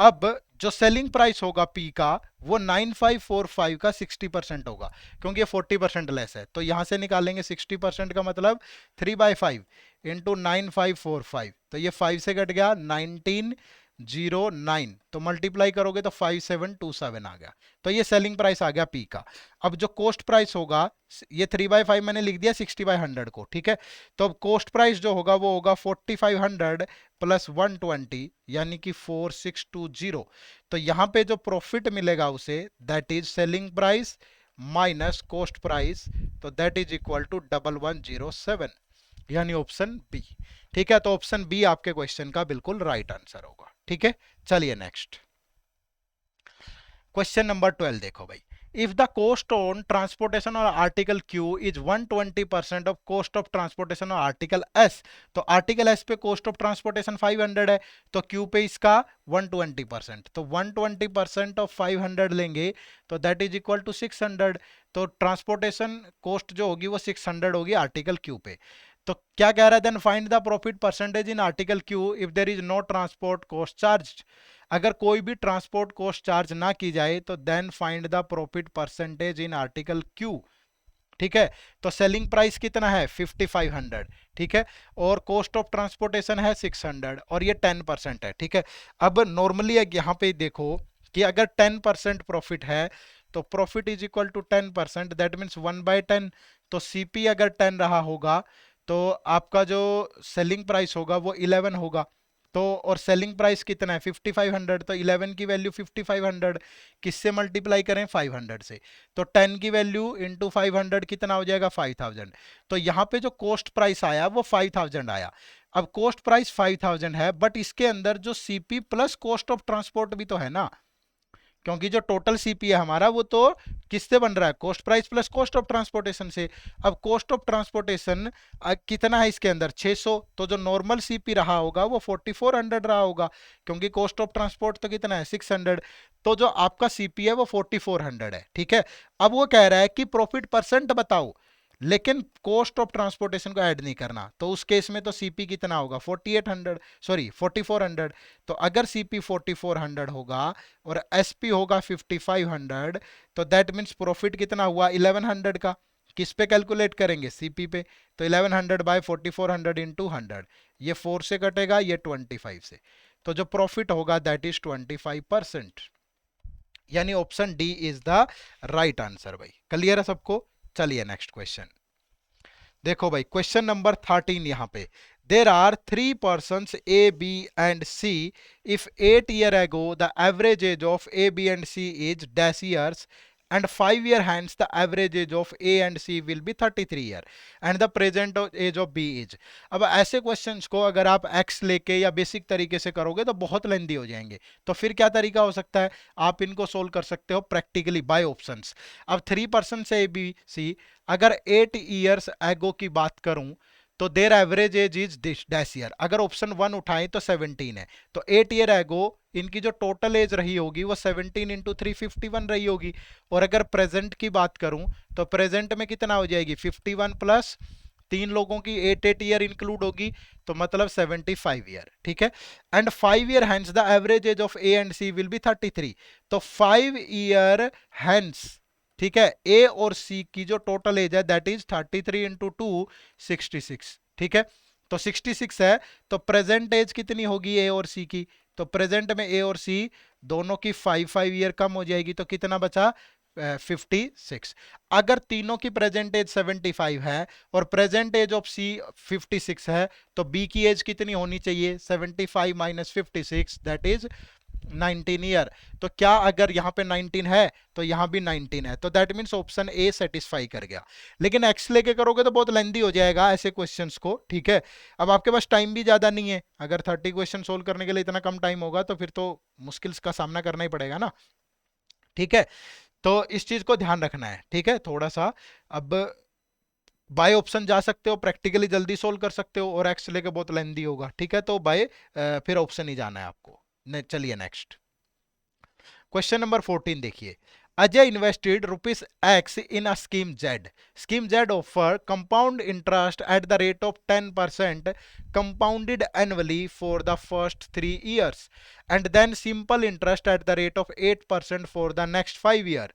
अब जो सेलिंग प्राइस होगा पी का वो 9545 का 60% होगा, क्योंकि ये 40% लेस है, तो यहां से निकालेंगे 60% का मतलब 3/5 इंटू 9545, तो ये 5 से कट गया 1909, तो मल्टीप्लाई करोगे तो 5727 आ गया, तो ये सेलिंग प्राइस आ गया पी का। अब जो कोस्ट प्राइस होगा, ये 3/5 मैंने लिख दिया 60/100 को, ठीक है, तो अब कोस्ट प्राइस जो होगा वो होगा 4500 प्लस 120 यानी कि 4620, तो यहां पे जो प्रॉफिट मिलेगा उसे that is selling price minus coast price, तो दैट इज इक्वल टू 1107, यानी ऑप्शन बी, ठीक है, तो ऑप्शन बी आपके क्वेश्चन का बिल्कुल राइट आंसर होगा, ठीक है। चलिए नेक्स्ट क्वेश्चन नंबर 12 देखो भाई, if the cost on transportation और article Q is 120% of cost of transportation और आर्टिकल एस, तो आर्टिकल एस पे कोस्ट ऑफ ट्रांसपोर्टेशन 500 है, तो क्यू पे इसका 120%, तो 120% ऑफ 500 लेंगे तो दैट इज इक्वल टू 600, तो ट्रांसपोर्टेशन कोस्ट जो होगी वो 600 होगी आर्टिकल क्यू पे। तो क्या कह रहा है, then find the profit percentage in article Q if there is no transport cost charge, अगर कोई भी ट्रांसपोर्ट कॉस्ट चार्ज ना की जाए तो then find the profit percentage in article Q, ठीक है, तो सेलिंग प्राइस कितना है 5500, ठीक है, और कॉस्ट ऑफ ट्रांसपोर्टेशन है 600 और ये 10% है, ठीक है। अब नॉर्मली यहाँ पे देखो कि अगर 10% प्रॉफिट है तो profit is equal to 10%, that means 1/10, तो सीपी अगर 10 रहा होगा तो आपका जो सेलिंग प्राइस होगा वो 11 होगा, तो और सेलिंग प्राइस कितना है 5500, तो 11 की वैल्यू 5500 किससे मल्टीप्लाई करें 500 से, तो 10 की वैल्यू इंटू 500 कितना हो जाएगा 5000, तो यहाँ पे जो कॉस्ट प्राइस आया वो 5000 आया। अब कॉस्ट प्राइस 5000 है बट इसके अंदर जो CP plus cost of transport भी तो है ना, क्योंकि जो टोटल सीपी है हमारा वो तो किससे बन रहा है cost price plus cost of transportation से। अब कॉस्ट ऑफ ट्रांसपोर्टेशन कितना है इसके अंदर 600, तो जो नॉर्मल सीपी रहा होगा वो 4400 रहा होगा, क्योंकि कॉस्ट ऑफ ट्रांसपोर्ट तो कितना है 600, तो जो आपका सीपी है वो 4400 है, ठीक है। अब वो कह रहा है कि प्रॉफिट परसेंट बताओ, लेकिन कॉस्ट ऑफ ट्रांसपोर्टेशन को ऐड नहीं करना, तो उस केस में तो सीपी कितना होगा 4800, सॉरी 4400, तो अगर सीपी 4400 होगा और एसपी होगा 5500, तो दैट मीन्स प्रॉफिट कितना हुआ 1100 का, किस पे कैलकुलेट करेंगे सीपी पे, तो 1100 बाय 4400 इंटू 100, ये 4 से कटेगा ये 25 से, तो जो प्रॉफिट होगा दैट इज 25%, यानी option D is the right answer भाई। क्लियर है सबको। चलिए नेक्स्ट क्वेश्चन देखो भाई, क्वेश्चन नंबर 13 यहाँ पे, there are 3 persons A, B and C. If 8 year ago the average age of A, B and C is dash years and 5 year hence the average age of A and C will be 33 year and the present age of B is। अब ऐसे क्वेश्चंस को अगर आप x लेके या बेसिक तरीके से करोगे तो बहुत लेंदी हो जाएंगे, तो फिर क्या तरीका हो सकता है, आप इनको सोल्व कर सकते हो प्रैक्टिकली बाय ऑप्शंस। अब 3 persons A, B, C, अगर 8 ईयर्स एगो की बात करूं तो there average age is dash year, अगर ऑप्शन 1 उठाएं तो 17 है, तो 8 ईयर एगो इनकी जो टोटल एज रही होगी वो 17 इंटू 351 रही होगी, और अगर प्रेजेंट की बात करूं तो प्रेजेंट में कितना हो जाएगी 51 प्लस 3 लोगों की 8 ईयर इंक्लूड होगी, तो मतलब 75 ईयर, ठीक है। And 5 year hence the average age of A and C will be 33, तो 5 ईयर हैंस, ठीक है, ए और सी की जो टोटल एज है दैट इज 33 इंटू 2 66, ठीक है, तो 66 है, तो प्रेजेंट एज कितनी होगी ए और सी की, तो प्रेजेंट में ए और सी दोनों की 5 5 ईयर कम हो जाएगी, तो कितना बचा 56। अगर तीनों की प्रेजेंट एज 75 है और प्रेजेंट एज ऑफ सी 56 है, तो बी की एज कितनी होनी चाहिए? 75 माइनस 56, दैट इज 19 ईयर। तो क्या अगर यहाँ पे 19 है तो यहाँ भी 19 है, तो that means option A satisfy कर गया। लेकिन एक्स लेके करोगे तो बहुत लेंदी हो जाएगा ऐसे क्वेश्चंस को, ठीक है। अब आपके पास टाइम भी ज्यादा नहीं है, अगर 30 क्वेश्चन सोल्व करने के लिए इतना कम टाइम होगा तो फिर तो मुश्किल का सामना करना ही पड़ेगा ना, ठीक है। तो इस चीज को ध्यान रखना है, ठीक है, थोड़ा सा। अब बाय ऑप्शन जा सकते हो, प्रैक्टिकली जल्दी सोल्व कर सकते हो, और एक्स लेके बहुत लेंदी होगा, ठीक है। तो बाय फिर ऑप्शन ही जाना है आपको। चलिए नेक्स्ट क्वेश्चन नंबर 14 देखिए। Ajay invested rupees x in a scheme Z. Scheme Z offer compound interest at the rate of 10% compounded annually for the first 3 years and then simple interest at the rate of 8% for the next 5 years.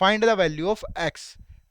Find the value of x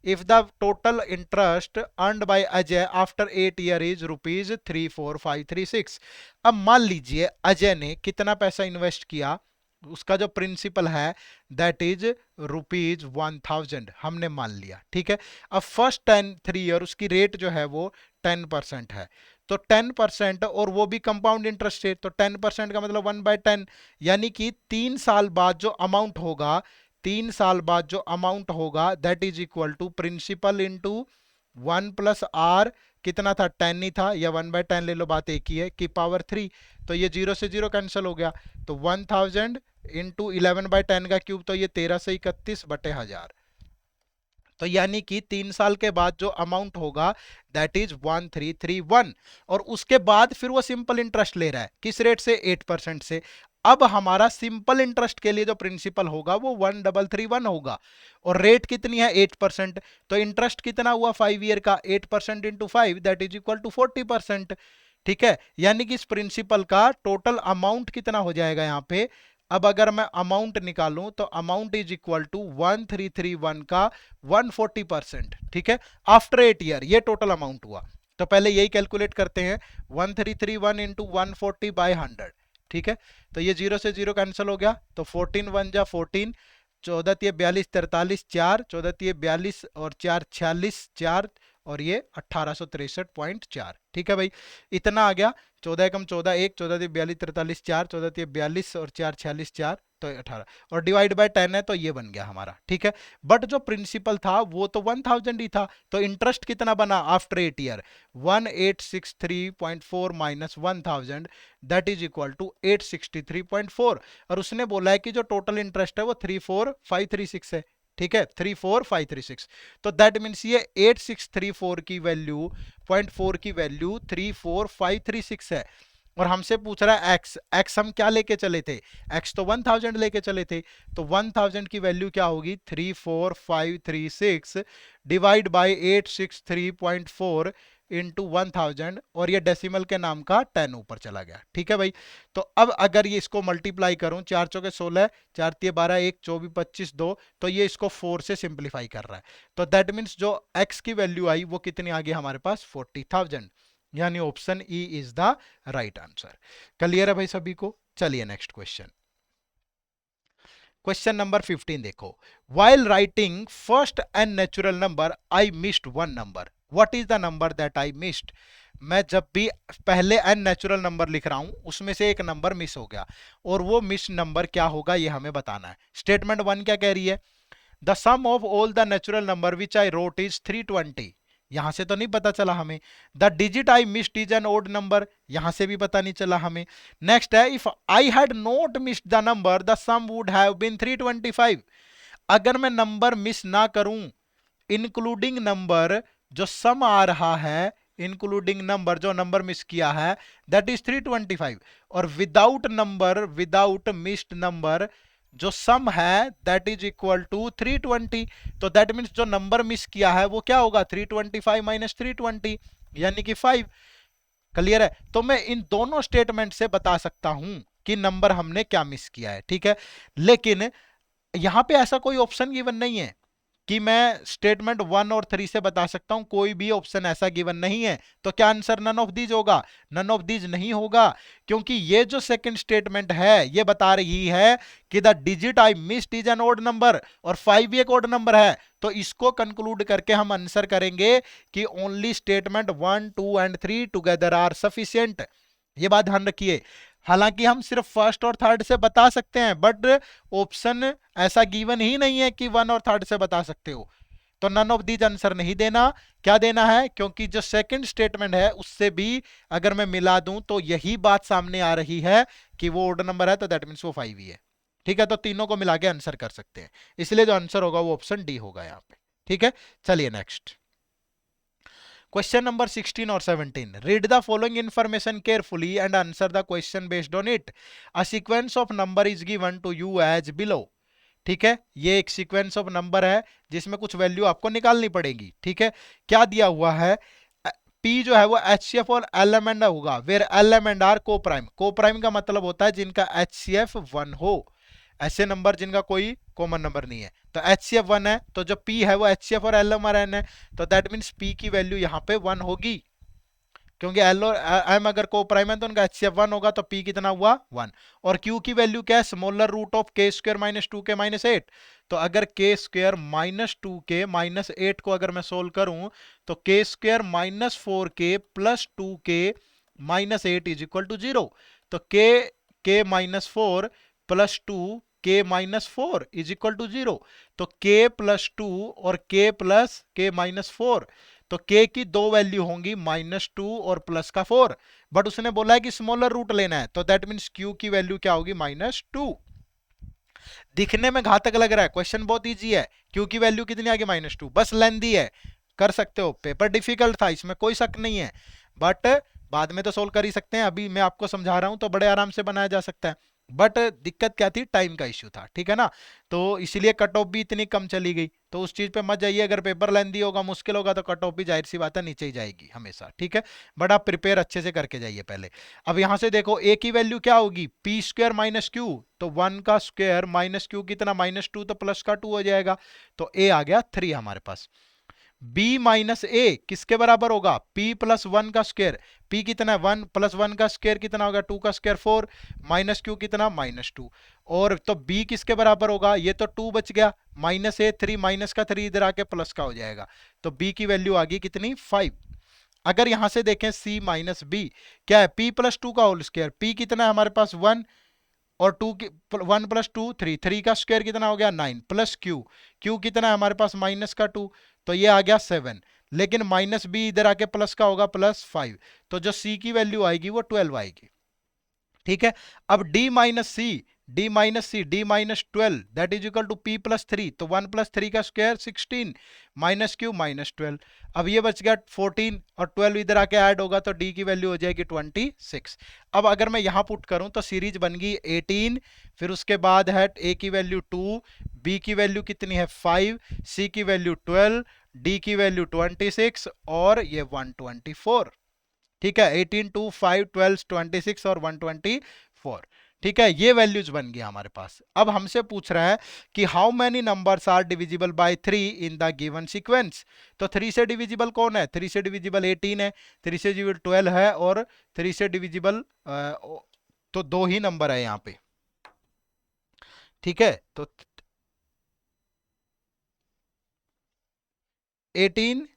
if the total interest earned by Ajay after 8 years is rupees 34536। अब मान लीजिए अजय ने कितना पैसा इन्वेस्ट किया, उसका जो प्रिंसिपल है दैट इज रुपीज 1000 हमने मान लिया, ठीक है। अब फर्स्ट 3 ईयर उसकी रेट जो है वो 10% है, तो 10% और वो भी कंपाउंड इंटरेस्ट रेट, तो 10% का मतलब 1/10, यानी कि 3 साल बाद जो अमाउंट होगा, 3 साल बाद जो अमाउंट होगा that is equal to principal into 1 + r, कितना था 10 ही था, या 1/10 ले लो, बात एक ही है, की पावर 3। तो ये 0 से 0 कैंसिल हो गया, तो 1000 इंटू 11/10 का क्यूब, तो ये 13 से 31 बटे 1000। तो यानी कि 3 साल के बाद जो अमाउंट होगा दैट इज 1331, और उसके बाद फिर वो सिंपल इंटरेस्ट ले रहा है, किस रेट से? 8% से। अब हमारा सिंपल इंटरेस्ट के लिए जो प्रिंसिपल होगा वो 1331 होगा, और रेट कितनी है? 8%। तो इंटरेस्ट कितना हुआ 5 ईयर का? 8% into 5 that is equal to 40%, ठीक है। यानी कि इस प्रिंसिपल का टोटल अमाउंट कितना हो जाएगा यहाँ पे? अब अगर मैं अमाउंट निकालूं तो अमाउंट इज इक्वल टू 1331 का 140%, ठीक है, आफ्टर 8 ईयर, ये टोटल अमाउंट हुआ। तो पहले यही कैलकुलेट करते हैं, 1331 इंटू 140/100, ठीक है। तो ये 0 से 0 कैंसिल हो गया, तो 14 1 जा 14, 14 तिये 42, 43 4, 14 तिये 42 और 4 46 4, और ये 1863.4, ठीक है भाई, इतना आ गया। 14 एकम 14 1, 14 तिये 42, 43 4, 14 तिये 42 और 4 46 4, तो 18, और डिवाइड बाय 10 है, तो ये बन गया हमारा, ठीक है। बट जो प्रिंसिपल था वो तो 1000 ही था, तो इंटरेस्ट कितना बना after 8 year? 1863.4 minus 1000 that is equal to 863.4, और उसने बोला है कि जो टोटल इंटरेस्ट है वो 34536 है, ठीक है, 34536। तो दैट मीन्स ये 8634 की वैल्यू, 0.4 की वैल्यू 34536 है। और हमसे पूछ रहा है एक्स, एक्स हम क्या लेके चले थे? एक्स तो 1000 लेके चले थे, तो 1000 की वैल्यू क्या होगी? 34536 डिवाइड बाई 863.4 इंटू 1000, और ये डेसिमल के नाम का 10 ऊपर चला गया, ठीक है भाई। तो अब अगर ये इसको मल्टीप्लाई करूं, 4 चौके 16, 4 तिये 12, 1 24 25 2, तो ये इसको 4 से सिंप्लीफाई कर रहा है, तो दैट मीन्स जो x की वैल्यू आई वो कितनी आ गई हमारे पास? 40,000, यानी option E is the right answer. Clear है भाई सभी को? चलिए नेक्स्ट क्वेश्चन, क्वेश्चन नंबर 15 देखो। While writing first n natural number I missed one number, what is the number that I missed? मैं जब भी पहले एन नेचुरल नंबर लिख रहा हूं उसमें से एक नंबर मिस हो गया, और वो मिस नंबर क्या होगा ये हमें बताना है। स्टेटमेंट 1 क्या कह रही है? The sum of all the natural number which I wrote is 320, यहां से तो नहीं पता चला हमें। The digit I missed is an odd number, यहां से भी पता नहीं चला हमें। नेक्स्ट है, if I had not missed the number the sum would have been 325, अगर मैं नंबर मिस ना करूं, इंक्लूडिंग नंबर जो सम आ रहा है, इंक्लूडिंग नंबर जो नंबर मिस किया है दैट इज 325, और without number, without missed number जो सम है दैट इज इक्वल टू 320, तो दैट मीन्स जो नंबर मिस किया है वो क्या होगा? 325 माइनस 320, यानी कि 5। क्लियर है? तो मैं इन दोनों स्टेटमेंट से बता सकता हूं कि नंबर हमने क्या मिस किया है, ठीक है। लेकिन यहां पे ऐसा कोई ऑप्शन गिवन नहीं है कि मैं स्टेटमेंट 1 और 3 से बता सकता हूं, कोई भी ऑप्शन ऐसा गिवन नहीं है। तो क्या आंसर नन ऑफ दीज होगा? नन ऑफ दीज नहीं होगा, क्योंकि ये जो सेकंड स्टेटमेंट है ये बता रही है कि the digit I missed is an odd number, और 5 एक ओड नंबर है। तो इसको कंक्लूड करके हम आंसर करेंगे कि only statement 1, 2 and 3 together are sufficient. ये बात ध्यान रखिए। हालांकि हम सिर्फ फर्स्ट और थर्ड से बता सकते हैं, बट ऑप्शन ऐसा गिवन ही नहीं है कि 1 और 3 से बता सकते हो। तो नन ऑफ दीज आंसर नहीं देना। क्या देना है? क्योंकि जो सेकंड स्टेटमेंट है उससे भी अगर मैं मिला दूं तो यही बात सामने आ रही है कि वो ओड नंबर है, तो दैट मीन्स वो 5 ही है। ठीक है, तो तीनों को मिला के आंसर कर सकते हैं, इसलिए जो आंसर होगा वो ऑप्शन डी होगा यहाँ पे। ठीक है, चलिए नेक्स्ट क्वेश्चन नंबर 16 और 17। Read the following information carefully and answer the question based on it. A sequence of number is given to you as below. ठीक है, ये एक सीक्वेंस ऑफ नंबर है जिसमें कुछ वैल्यू आपको निकालनी पड़ेगी। ठीक है, क्या दिया हुआ है? P जो है वो HCF और LM होगा, वेयर LM आर को प्राइम। को प्राइम का मतलब होता है जिनका HCF 1 हो, ऐसे नंबर जिनका कोई कॉमन नंबर नहीं है। तो HCF 1 है, तो जो P है वो HCF और LMRN है, तो दैट मीन्स P की वैल्यू यहाँ पे 1 होगी, क्योंकि एल और एम अगर को प्राइम है तो उनका HCF 1 होगा, तो P कितना हुआ? 1। और Q की वैल्यू क्या है? Smaller root of k square minus 2k minus 8। तो अगर k square minus 2k minus 8 को अगर मैं सोल्व करूं तो k square minus 4k plus 2k minus 8 is equal to 0। तो k minus 4 plus 2 k minus 4 is equal to 0। तो k प्लस 2 और k प्लस k माइनस 4, तो k की दो वैल्यू होंगी, -2 और +4। बट उसने बोला है कि स्मॉलर रूट लेना है, तो दैट मीन्स q की वैल्यू क्या होगी? -2। दिखने में घातक लग रहा है, क्वेश्चन बहुत इजी है। q की वैल्यू कितनी आ गई? -2। बस लेंदी है, कर सकते हो। पेपर डिफिकल्ट था, इसमें कोई शक नहीं है, बट बाद में तो सोल्व कर ही सकते हैं। अभी मैं आपको समझा रहा हूं तो बड़े आराम से बनाया जा सकता है। बट दिक्कत क्या थी? टाइम का इश्यू था। ठीक है ना, तो इसीलिए कट ऑफ भी इतनी कम चली गई। तो उस चीज पे मत जाइए, अगर पेपर लेंदी होगा, मुश्किल होगा, तो कट ऑफ भी जाहिर सी बात है नीचे ही जाएगी हमेशा। ठीक है, बट आप प्रिपेयर अच्छे से करके जाइए पहले। अब यहां से देखो a की वैल्यू क्या होगी? p स्क्वायर माइनस क्यू, तो 1 का स्क्वायर माइनस क्यू कितना? -2, तो प्लस का 2 हो जाएगा। तो a आ गया 3 हमारे पास। b माइनस ए किसके बराबर होगा? p प्लस 1 का स्क्वायर। p कितना है? 1 प्लस 1 का स्क्वायर कितना होगा? 2 का स्क्वायर 4, माइनस क्यू कितना? -2। और तो b किसके बराबर होगा? ये तो 2 बच गया, -a 3, माइनस का 3 इधर आके प्लस का हो जाएगा। तो b की वैल्यू आ गई कितनी? 5। अगर यहां से देखें c माइनस बी क्या है? p प्लस 2 का होल स्क्वायर। p कितना है हमारे पास? 1, और 2 की 1 प्लस 2 3, 3 का स्क्वायर कितना हो गया? 9, प्लस क्यू कितना है हमारे पास? माइनस का 2, तो ये आ गया 7। लेकिन माइनस बी इधर आके प्लस का होगा, +5। तो जो सी की वैल्यू आएगी वो 12 आएगी। ठीक है, अब D minus C D minus 12 that is equal to p plus 3, तो 1 प्लस 3 का स्क्वायर 16, माइनस क्यू -12। अब ये बच गया 14, और 12 इधर आके ऐड होगा, तो d की वैल्यू हो जाएगी 26। अब अगर मैं यहां पुट करूं तो सीरीज बन गई 18, फिर उसके बाद है a की वैल्यू 2, b की वैल्यू कितनी है? 5, c की वैल्यू 12, d की वैल्यू 26, और ये 124। ठीक है, 18, 2, 5, 12, 26 और 124। ठीक है, ये वैल्यूज बन गई हमारे पास। अब हमसे पूछ रहा है कि how many numbers are divisible by 3 in the given sequence. तो 3 से डिविजिबल कौन है? 3 से डिविजिबल 18 है, 3 से डिविजिबल 12 है, और 3 से डिविजिबल तो दो ही नंबर है यहाँ पे। ठीक है, तो 18,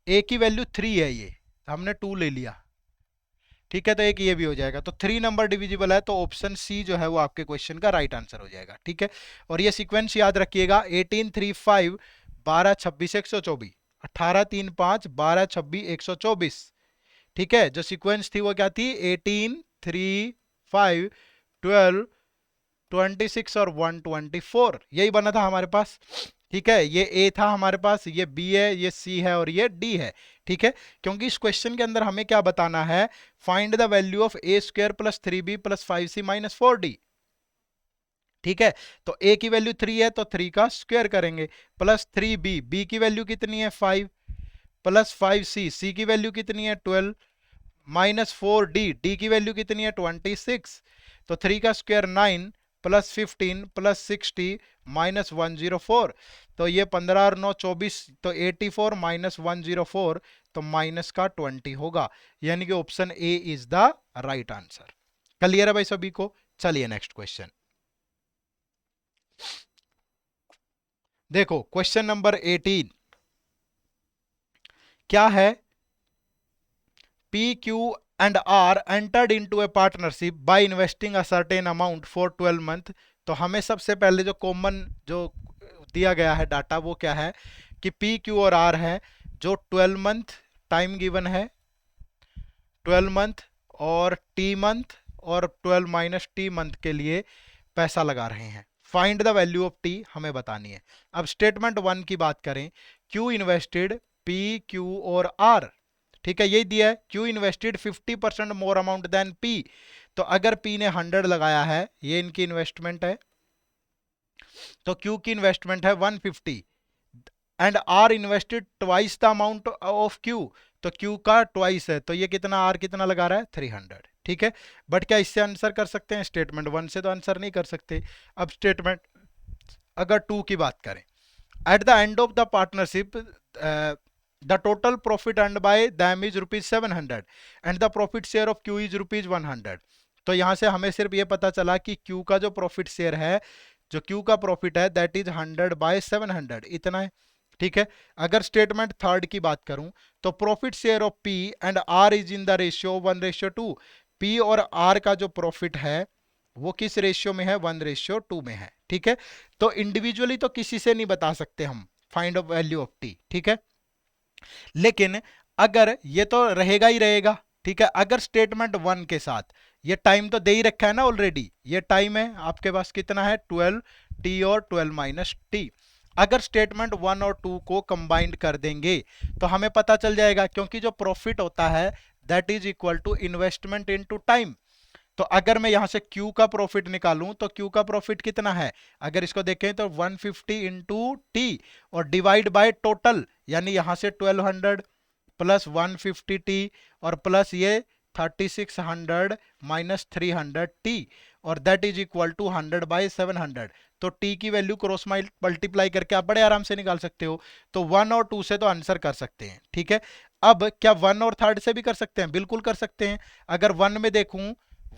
a की वैल्यू 3 है, ये हमने 2 ले लिया। ठीक है, तो एक ये भी हो जाएगा, तो 3 नंबर डिविजिबल है, तो ऑप्शन सी जो है वो आपके क्वेश्चन का राइट आंसर हो जाएगा। ठीक है, और ये सीक्वेंस याद रखिएगा, 18, 3, 5, 12, 26, 124, 18, 3, 5, 12, 26, 124। ठीक है, जो सीक्वेंस थी वो क्या थी? 18, 3, 5, 12, 26 और 124, यही बना था हमारे पास। ठीक है, ये ए था हमारे पास, ये बी है, ये सी है, और ये डी है। ठीक है, क्योंकि इस क्वेश्चन के अंदर हमें क्या बताना है? Find the value of A square plus 3b plus 5c minus 4d। ठीक है, तो a की वैल्यू 3 है, तो 3 का स्क्वायर करेंगे, प्लस 3b, b की वैल्यू कितनी है? 5, प्लस 5c, c की वैल्यू कितनी है? 12, माइनस 4d, d की वैल्यू कितनी है? 26। तो 3 का स्क्वायर 9, प्लस 15 प्लस 60 माइनस 104, तो ये 15 और 9 24, तो 84 माइनस 104, तो माइनस का 20 होगा, यानी कि option A is the right answer. Clear है भाई सभी को? चलिए नेक्स्ट क्वेश्चन देखो, क्वेश्चन नंबर 18 क्या है? P, Q and R entered into a partnership by investing a certain amount for 12 month। तो हमें सबसे पहले जो कॉमन जो दिया गया है डाटा वो क्या है कि P, Q और R है जो 12 मंथ टाइम गिवन है, 12 मंथ और T मंथ और 12 माइनस T मंथ के लिए पैसा लगा रहे हैं। Find the value of T हमें बतानी है। अब स्टेटमेंट 1 की बात करें, Q इन्वेस्टेड P, Q और R, ठीक है, यही दिया है। Q invested 50% more amount than P, तो अगर P ने 100 लगाया है, ये इनकी इन्वेस्टमेंट है, तो Q की इन्वेस्टमेंट है 150, and R invested twice the amount of Q, तो Q का ट्वाइस है, तो ये कितना R कितना लगा रहा है 300, ठीक है। बट क्या इससे आंसर कर सकते हैं? स्टेटमेंट 1 से तो आंसर नहीं कर सकते। अब स्टेटमेंट अगर 2 की बात करें, at the end of the partnership the total profit earned by them is rupees 700 and the profit share of Q is rupees 100। तो यहां से हमें सिर्फ ये पता चला कि Q का जो प्रॉफिट शेयर है, जो Q का प्रॉफिट है दैट इज 100 बाय 700, इतना है, ठीक है। अगर स्टेटमेंट थर्ड की बात करूं तो profit share of P and R is in the ratio 1:2। P और R का जो प्रॉफिट है वो किस रेशियो में है? 1:2 में है, ठीक है। तो इंडिविजुअली तो किसी से नहीं बता सकते हम find of value of T, ठीक है, लेकिन अगर ये तो रहेगा ही रहेगा, ठीक है। अगर स्टेटमेंट 1 के साथ ये टाइम तो दे ही रखा है ना ऑलरेडी, ये टाइम है आपके पास कितना है 12 टी और 12 माइनस टी। अगर स्टेटमेंट 1 और 2 को कंबाइंड कर देंगे तो हमें पता चल जाएगा, क्योंकि जो प्रॉफिट होता है that is equal to investment into time. तो अगर मैं यहां से Q का प्रॉफिट निकालूं तो Q का प्रॉफिट कितना है? अगर इसको देखें तो 150 इंटू टी और डिवाइड बाय टोटल, यानी यहां से 1200 प्लस 150 टी और प्लस ये 3600 माइनस 300 टी, और that is equal to 100 by 700। तो टी की वैल्यू क्रॉस मल्टीप्लाई करके आप बड़े आराम से निकाल सकते हो। तो 1 और 2 से तो आंसर कर सकते हैं, ठीक है। अब क्या 1 और थर्ड से भी कर सकते हैं? बिल्कुल कर सकते हैं। अगर 1 में देखूं,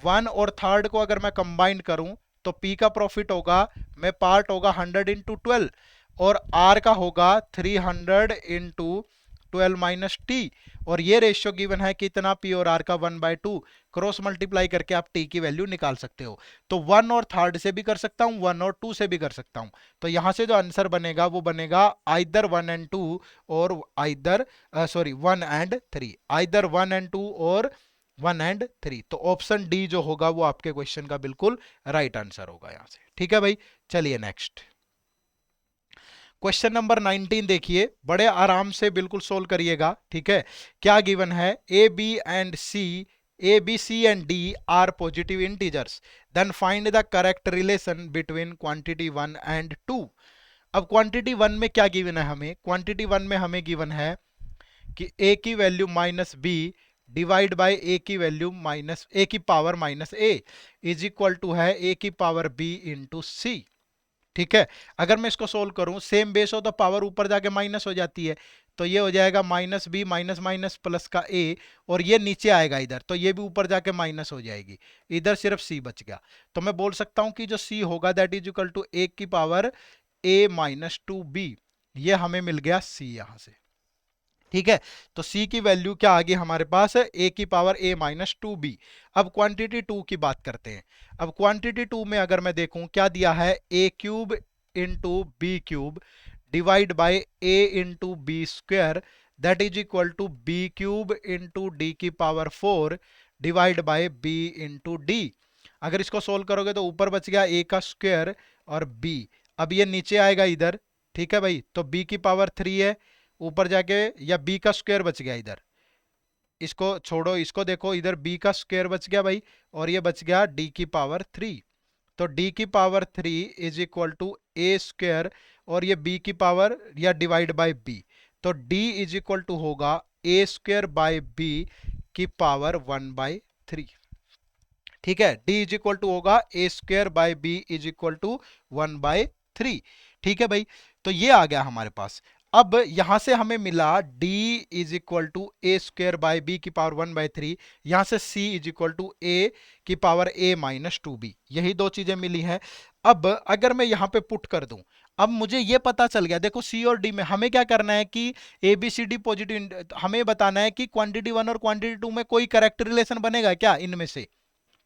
1 और थर्ड को अगर मैं कंबाइन करूं तो P का प्रॉफिट होगा, में पार्ट होगा 100 इंटू 12 और R का होगा 300 इंटू 12 माइनस टी, और ये रेशियो गिवन है कितना? P और R का 1/2, क्रॉस मल्टीप्लाई करके आप T की वैल्यू निकाल सकते हो। तो 1 और थर्ड से भी कर सकता हूं, 1 और 2 से भी कर सकता हूं। तो यहां से जो आंसर बनेगा वो बनेगा आइदर 1 एंड 2 और आइदर 1 एंड 3, आइदर 1 एंड 2 और 1 एंड 3। तो ऑप्शन डी जो होगा वो आपके क्वेश्चन का बिल्कुल राइट आंसर होगा यहां से, ठीक है भाई। चलिए नेक्स्ट क्वेश्चन नंबर 19 देखिए, बड़े आराम से बिल्कुल सोल्व करिएगा, ठीक है। क्या गिवन है? A B C and D are positive integers, then find the correct relation between quantity 1 and 2। अब क्वांटिटी 1 में क्या गिवन है हमें? क्वांटिटी 1 में हमें गिवन है कि a की value minus B divide by A की वैल्यू माइनस ए की power minus A is equal to है ए की पावर बी इंटू सी, ठीक है। अगर मैं इसको सोल्व करूं, सेम बेस हो तो पावर ऊपर जाके माइनस हो जाती है, तो ये हो जाएगा minus B minus minus plus का ए, और ये नीचे आएगा इधर, तो ये भी ऊपर जाके माइनस हो जाएगी, इधर सिर्फ सी बच गया। तो मैं बोल सकता हूं कि जो सी होगा that is equal to A की पावर ए माइनस 2b, ये हमें मिल गया सी यहां से, ठीक है। तो C की वैल्यू क्या आ गई हमारे पास? A की पावर A माइनस 2b। अब क्वांटिटी 2 की बात करते हैं। अब क्वांटिटी 2 में अगर मैं देखूं क्या दिया है, A cube into B cube divide by A into B square that is equal to B cube into D की power 4 divide by B into D. अगर इसको सोल्व करोगे तो ऊपर बच गया A का स्क्वायर और B, अब ये नीचे आएगा इधर, ठीक है भाई। तो B की पावर 3 है ऊपर जाके, या b का स्क्वायर बच गया इधर, इसको छोड़ो, इसको देखो, इधर b का स्क्वायर बच गया भाई, और ये बच गया d की पावर 3। तो d की power 3 is equal to A square, और ये b की पावर या डिवाइड बाय b, तो d इज इक्वल टू होगा ए स्क्वायर बाय b की पावर 1/3, ठीक है, डी इज इक्वल टू होगा A square by B is equal to 1/3। ठीक है भाई, तो ये आ गया हमारे पास। अब यहां से हमें मिला d is equal to A square by B की पावर 1/3, यहां से c is equal to A की पावर a-2b, यही दो चीजें मिली हैं। अब अगर मैं यहां पे पुट कर दूं, अब मुझे ये पता चल गया, देखो c और d में हमें क्या करना है कि A B C D positive, हमें बताना है कि क्वांटिटी 1 और क्वांटिटी 2 में कोई करेक्ट रिलेशन बनेगा क्या इनमें से।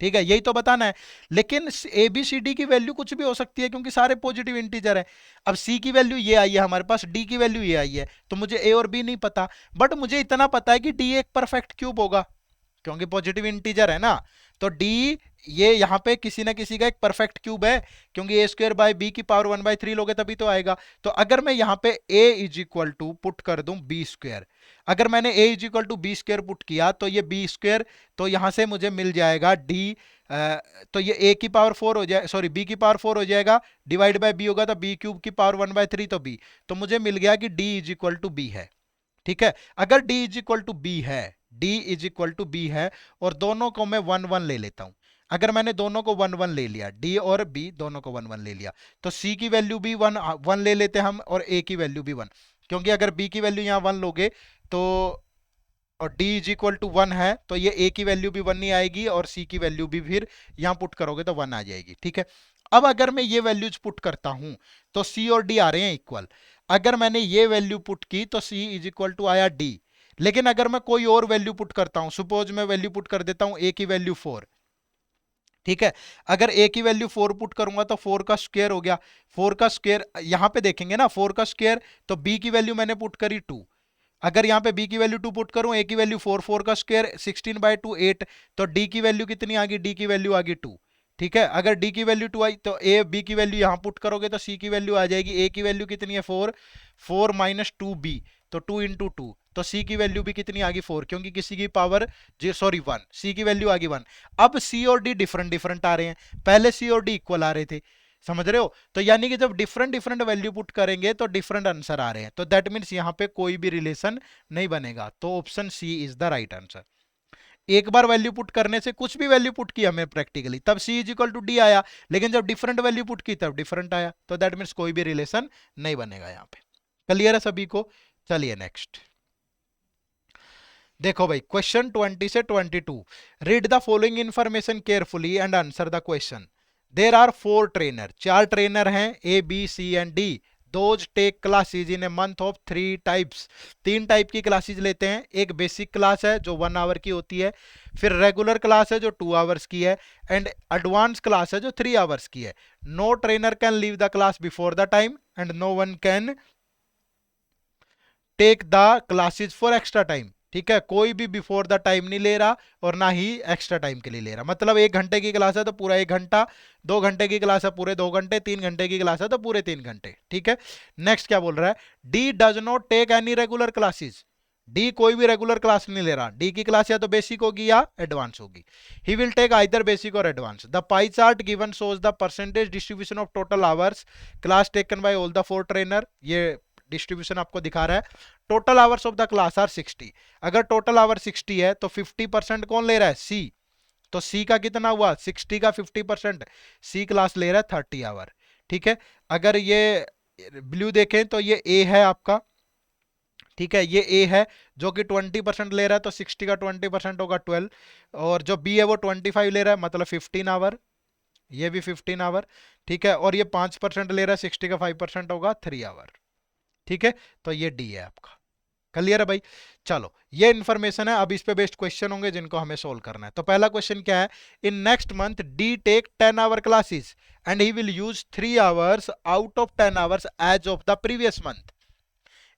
ठीक है, यही तो बताना है। लेकिन ए बी सी डी की वैल्यू कुछ भी हो सकती है क्योंकि सारे पॉजिटिव इंटीजर है। अब सी की वैल्यू ये आई है हमारे पास, डी की वैल्यू ये आई है, तो मुझे ए और बी नहीं पता, बट मुझे इतना पता है कि डी एक परफेक्ट क्यूब होगा क्योंकि पॉजिटिव इंटीजर है ना। तो डी ये यहाँ पे किसी ना किसी का एक परफेक्ट क्यूब है, क्योंकि ए स्क्वायर बाय बी की पावर 1/3 लोगे तभी तो आएगा। तो अगर मैं यहाँ पे A is equal to put कर दूं बी स्क्वायर, अगर मैंने A is equal to B square put किया तो ये बी स्क्वायर, तो यहाँ से मुझे मिल जाएगा डी, तो ये ए की पावर 4 हो जाए, सॉरी बी की पावर 4 हो जाएगा, डिवाइड बाय बी होगा तो बी क्यूब की पावर 1/3 तो बी, तो मुझे मिल गया कि D is equal to B है। ठीक है, अगर d is equal to B है, d is equal to B है, और दोनों को मैं 1 1 ले लेता हूं, अगर मैंने दोनों को 1 1 ले लिया, d और b दोनों को 1 1 ले लिया, तो c की वैल्यू भी 1 1 ले लेते हम, और a की वैल्यू भी 1, क्योंकि अगर b की वैल्यू यहाँ 1 लोगे तो, और d इज इक्वल टू 1 है, तो ये a की वैल्यू भी 1 नहीं आएगी, और c की वैल्यू भी फिर यहाँ पुट करोगे तो 1 आ जाएगी। ठीक है, अब अगर मैं ये वैल्यूज पुट करता हूं तो c और d आ रहे हैं इक्वल। अगर मैंने ये वैल्यू पुट की तो c इज इक्वल टू आया d, लेकिन अगर मैं कोई और वैल्यू पुट करता हूं, सपोज मैं वैल्यू पुट कर देता हूं a की वैल्यू 4। ठीक है, अगर a की वैल्यू 4 पुट करूंगा तो 4 का स्क्वायर हो गया, 4 का स्क्वायर यहां पे देखेंगे ना, 4 का स्क्वायर, तो b की वैल्यू मैंने पुट करी 2, अगर यहाँ पे b की वैल्यू 2 पुट करूं, a की वैल्यू 4, 4 का स्क्वायर 16/2 8, तो d की वैल्यू कितनी आ गई, d की वैल्यू आ गई 2। ठीक है, अगर d की वैल्यू 2 आई तो a b की वैल्यू यहाँ पुट करोगे तो c की वैल्यू आ जाएगी, a की वैल्यू कितनी है 4, 4 माइनस 2b, तो 2 इंटू 2, तो c की वैल्यू भी कितनी आ गई 4, क्योंकि किसी की पावर सॉरी 1, c की वैल्यू आ गई 1। अब c और d डिफरेंट डिफरेंट आ रहे हैं, पहले c और d इक्वल आ रहे थे, समझ रहे हो। तो यानी कि जब डिफरेंट डिफरेंट वैल्यू पुट करेंगे तो डिफरेंट आंसर आ रहे हैं, तो दैट मीन्स यहाँ पे कोई भी रिलेशन नहीं बनेगा, तो option C is the right answer. एक बार वैल्यू पुट करने से, कुछ भी वैल्यू पुट किया मैं प्रैक्टिकली, तब सी इज इक्वल टू डी आया, लेकिन जब डिफरेंट वैल्यू पुट की तब डिफरेंट आया, तो दैट मीन्स कोई भी रिलेशन नहीं बनेगा यहाँ पे। क्लियर है सभी को। चलिए नेक्स्ट देखो भाई, क्वेश्चन 20 से 22, read the following information carefully and answer the question. There are 4 trainer, 4 trainer हैं A B C and D, those take classes in a month of 3 types, 3 type की क्लासेज लेते हैं। एक बेसिक क्लास है जो 1 आवर की होती है, फिर रेगुलर क्लास है जो 2 आवर्स की है, एंड एडवांस क्लास है जो 3 आवर्स की है। No trainer can leave the class before the time and no one can take the classes for extra time. ठीक है, कोई भी बिफोर द टाइम नहीं ले रहा और ना ही एक्स्ट्रा टाइम के लिए ले रहा, मतलब 1 घंटे की क्लास है तो पूरा 1 घंटा, 2 घंटे की क्लास है पूरे 2 घंटे, 3 घंटे की क्लास है तो पूरे 3 घंटे। ठीक है, नेक्स्ट क्या बोल रहा है, D does not take any regular classes, D कोई भी रेगुलर क्लास नहीं ले रहा, डी की क्लास या तो बेसिक होगी या एडवांस होगी। He will take either basic और advance. The pie chart given shows the percentage distribution of total hours class taken by all the 4 trainer, ये डिस्ट्रीब्यूशन आपको दिखा रहा है। Total hours of the class are 60, अगर टोटल आवर 60 है तो 50% कौन ले रहा है, सी, तो सी का कितना हुआ 60 का 50%, सी क्लास ले रहा है 30 आवर। ठीक है, अगर ये ब्लू देखें तो ये ए है आपका, ठीक है, ये ए है जो कि 20% ले रहा है, तो 60 का 20% होगा 12, और जो बी है वो 25 ले रहा है, मतलब 15 आवर, ये भी 15 आवर। ठीक है, और ये 5% ले रहा है, 60 का 5% होगा 3 आवर। ठीक है, तो ये डी है आपका। क्लियर है भाई। चलो ये इन्फॉर्मेशन है, अब इस पे बेस्ड क्वेश्चन होंगे जिनको हमें सोल्व करना है। तो पहला क्वेश्चन क्या है, in next month D take 10 hour classes and he will use 3 hours out of 10 hours as of the previous month.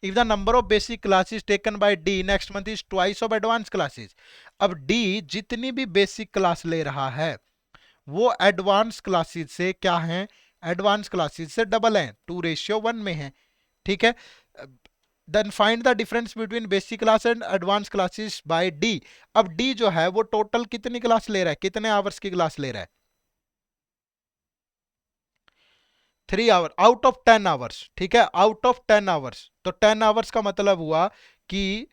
If the number of basic classes taken by D next month is twice of advance classes. अब डी जितनी भी बेसिक क्लास ले रहा है वो एडवांस क्लासेस से क्या है, एडवांस क्लासेस से डबल है, 2:1 में है। ठीक है, then find the difference between basic class and advance classes by D. अब डी जो है वो टोटल कितनी क्लास ले रहा है, कितने आवर्स की क्लास ले रहा है, 3 आवर आउट ऑफ 10 आवर्स। ठीक है, आउट ऑफ 10 आवर्स, तो 10 आवर्स का मतलब हुआ कि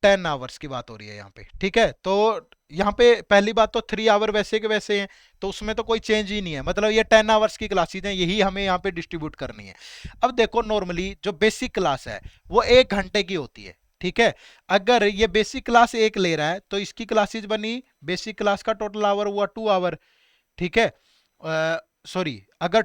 10 आवर्स की बात हो रही है यहाँ पे। ठीक है, तो यहाँ पे पहली बात तो 3 आवर वैसे के वैसे हैं, तो उसमें तो कोई चेंज ही नहीं है, मतलब ये 10 आवर्स की क्लासेज हैं, यही हमें यहाँ पे डिस्ट्रीब्यूट करनी है। अब देखो नॉर्मली जो बेसिक क्लास है वो 1 घंटे की होती है, ठीक है। अगर ये बेसिक क्लास 1 ले रहा है तो इसकी क्लासेज बनी, बेसिक क्लास का टोटल आवर हुआ 2 आवर, ठीक है। सॉरी, अगर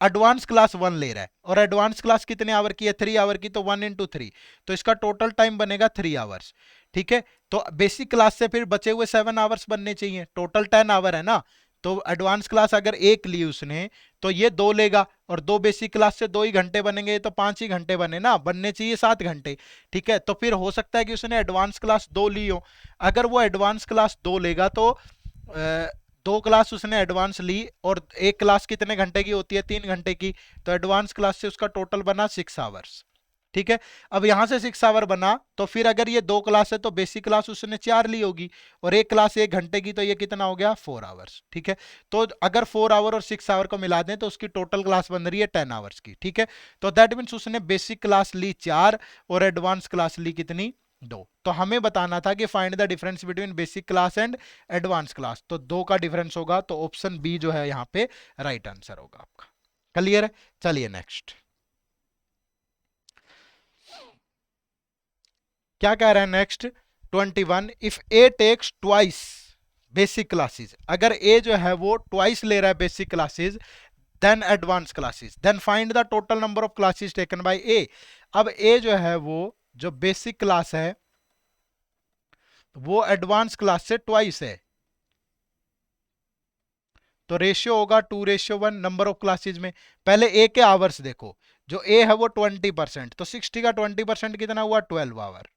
एडवांस क्लास 1 ले रहा है और एडवांस क्लास कितने आवर की है, 3 आवर की, तो 1 × 3, तो इसका टोटल टाइम बनेगा 3 आवर्स, ठीक है। तो बेसिक क्लास से फिर बचे हुए 7 आवर्स बनने चाहिए, टोटल 10 आवर है ना। तो एडवांस क्लास अगर 1 ली उसने तो ये 2 लेगा, और 2 बेसिक क्लास से 2 ही घंटे बनेंगे, तो 5 ही घंटे बने ना, बनने चाहिए 7 घंटे, ठीक है। तो फिर हो सकता है कि उसने एडवांस क्लास 2 ली हो। अगर वो एडवांस क्लास 2 लेगा तो 2 क्लास उसने एडवांस ली, और एक क्लास कितने घंटे की होती है, 3 घंटे की, तो एडवांस क्लास से उसका टोटल बना 6 आवर्स, ठीक है। अब यहां से 6 आवर बना, तो फिर अगर ये 2 क्लास है तो बेसिक क्लास उसने 4 ली होगी, और एक क्लास 1 घंटे की, तो ये कितना हो गया, 4 आवर्स, ठीक है। तो अगर 4 आवर और 6 आवर को मिला दें तो उसकी टोटल क्लास बन रही है 10 आवर्स की, ठीक है। तो दैट मीन्स उसने बेसिक क्लास ली 4 और एडवांस क्लास ली कितनी, 2। तो हमें बताना था कि find the difference between basic class and advance class, तो 2 का डिफरेंस होगा, तो ऑप्शन बी जो है यहाँ पे राइट आंसर होगा आपका। क्लियर है, चलिए नेक्स्ट। क्या कह रहा है next, 21, if A takes twice basic classes, अगर ए जो है वो ट्वाइस ले रहा है basic classes then advance classes, then find the total number of classes taken by A. अब ए जो है वो जो बेसिक क्लास है वो एडवांस क्लास से ट्वाइस है, तो रेशियो होगा 2:1 नंबर ऑफ क्लासेज में। पहले ए के आवर्स देखो, जो ए है वो 20%, तो 60 का 20% कितना हुआ, 12 आवर,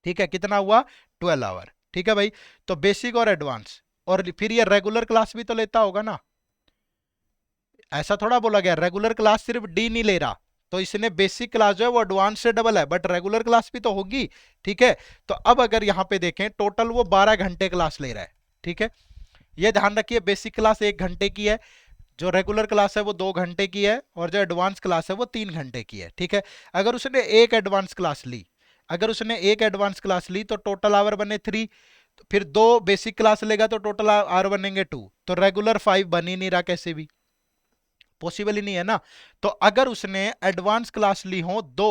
ठीक है। कितना हुआ, 12 आवर, ठीक है भाई। तो बेसिक और एडवांस, और फिर ये रेगुलर क्लास भी तो लेता होगा ना, ऐसा थोड़ा बोला गया रेगुलर क्लास सिर्फ डी नहीं ले रहा, तो इसने बेसिक क्लास जो है वो एडवांस से डबल है, बट रेगुलर क्लास भी तो होगी, ठीक है। तो अब अगर यहां पे देखें टोटल वो 12 घंटे क्लास ले रहा है, ठीक है। ये ध्यान रखिए बेसिक क्लास 1 घंटे की है, जो रेगुलर क्लास है वो 2 घंटे की है, और जो एडवांस क्लास है वो 3 घंटे की है, ठीक है। अगर उसने एक एडवांस क्लास ली, अगर उसने एक एडवांस क्लास ली तो टोटल आवर बने 3, फिर 2 बेसिक क्लास लेगा तो टोटल आवर बनेंगे 2, तो रेगुलर 5 बन ही नहीं रहा, कैसे भी पॉसिबल ही नहीं है ना। तो अगर उसने एडवांस क्लास ली हो 2,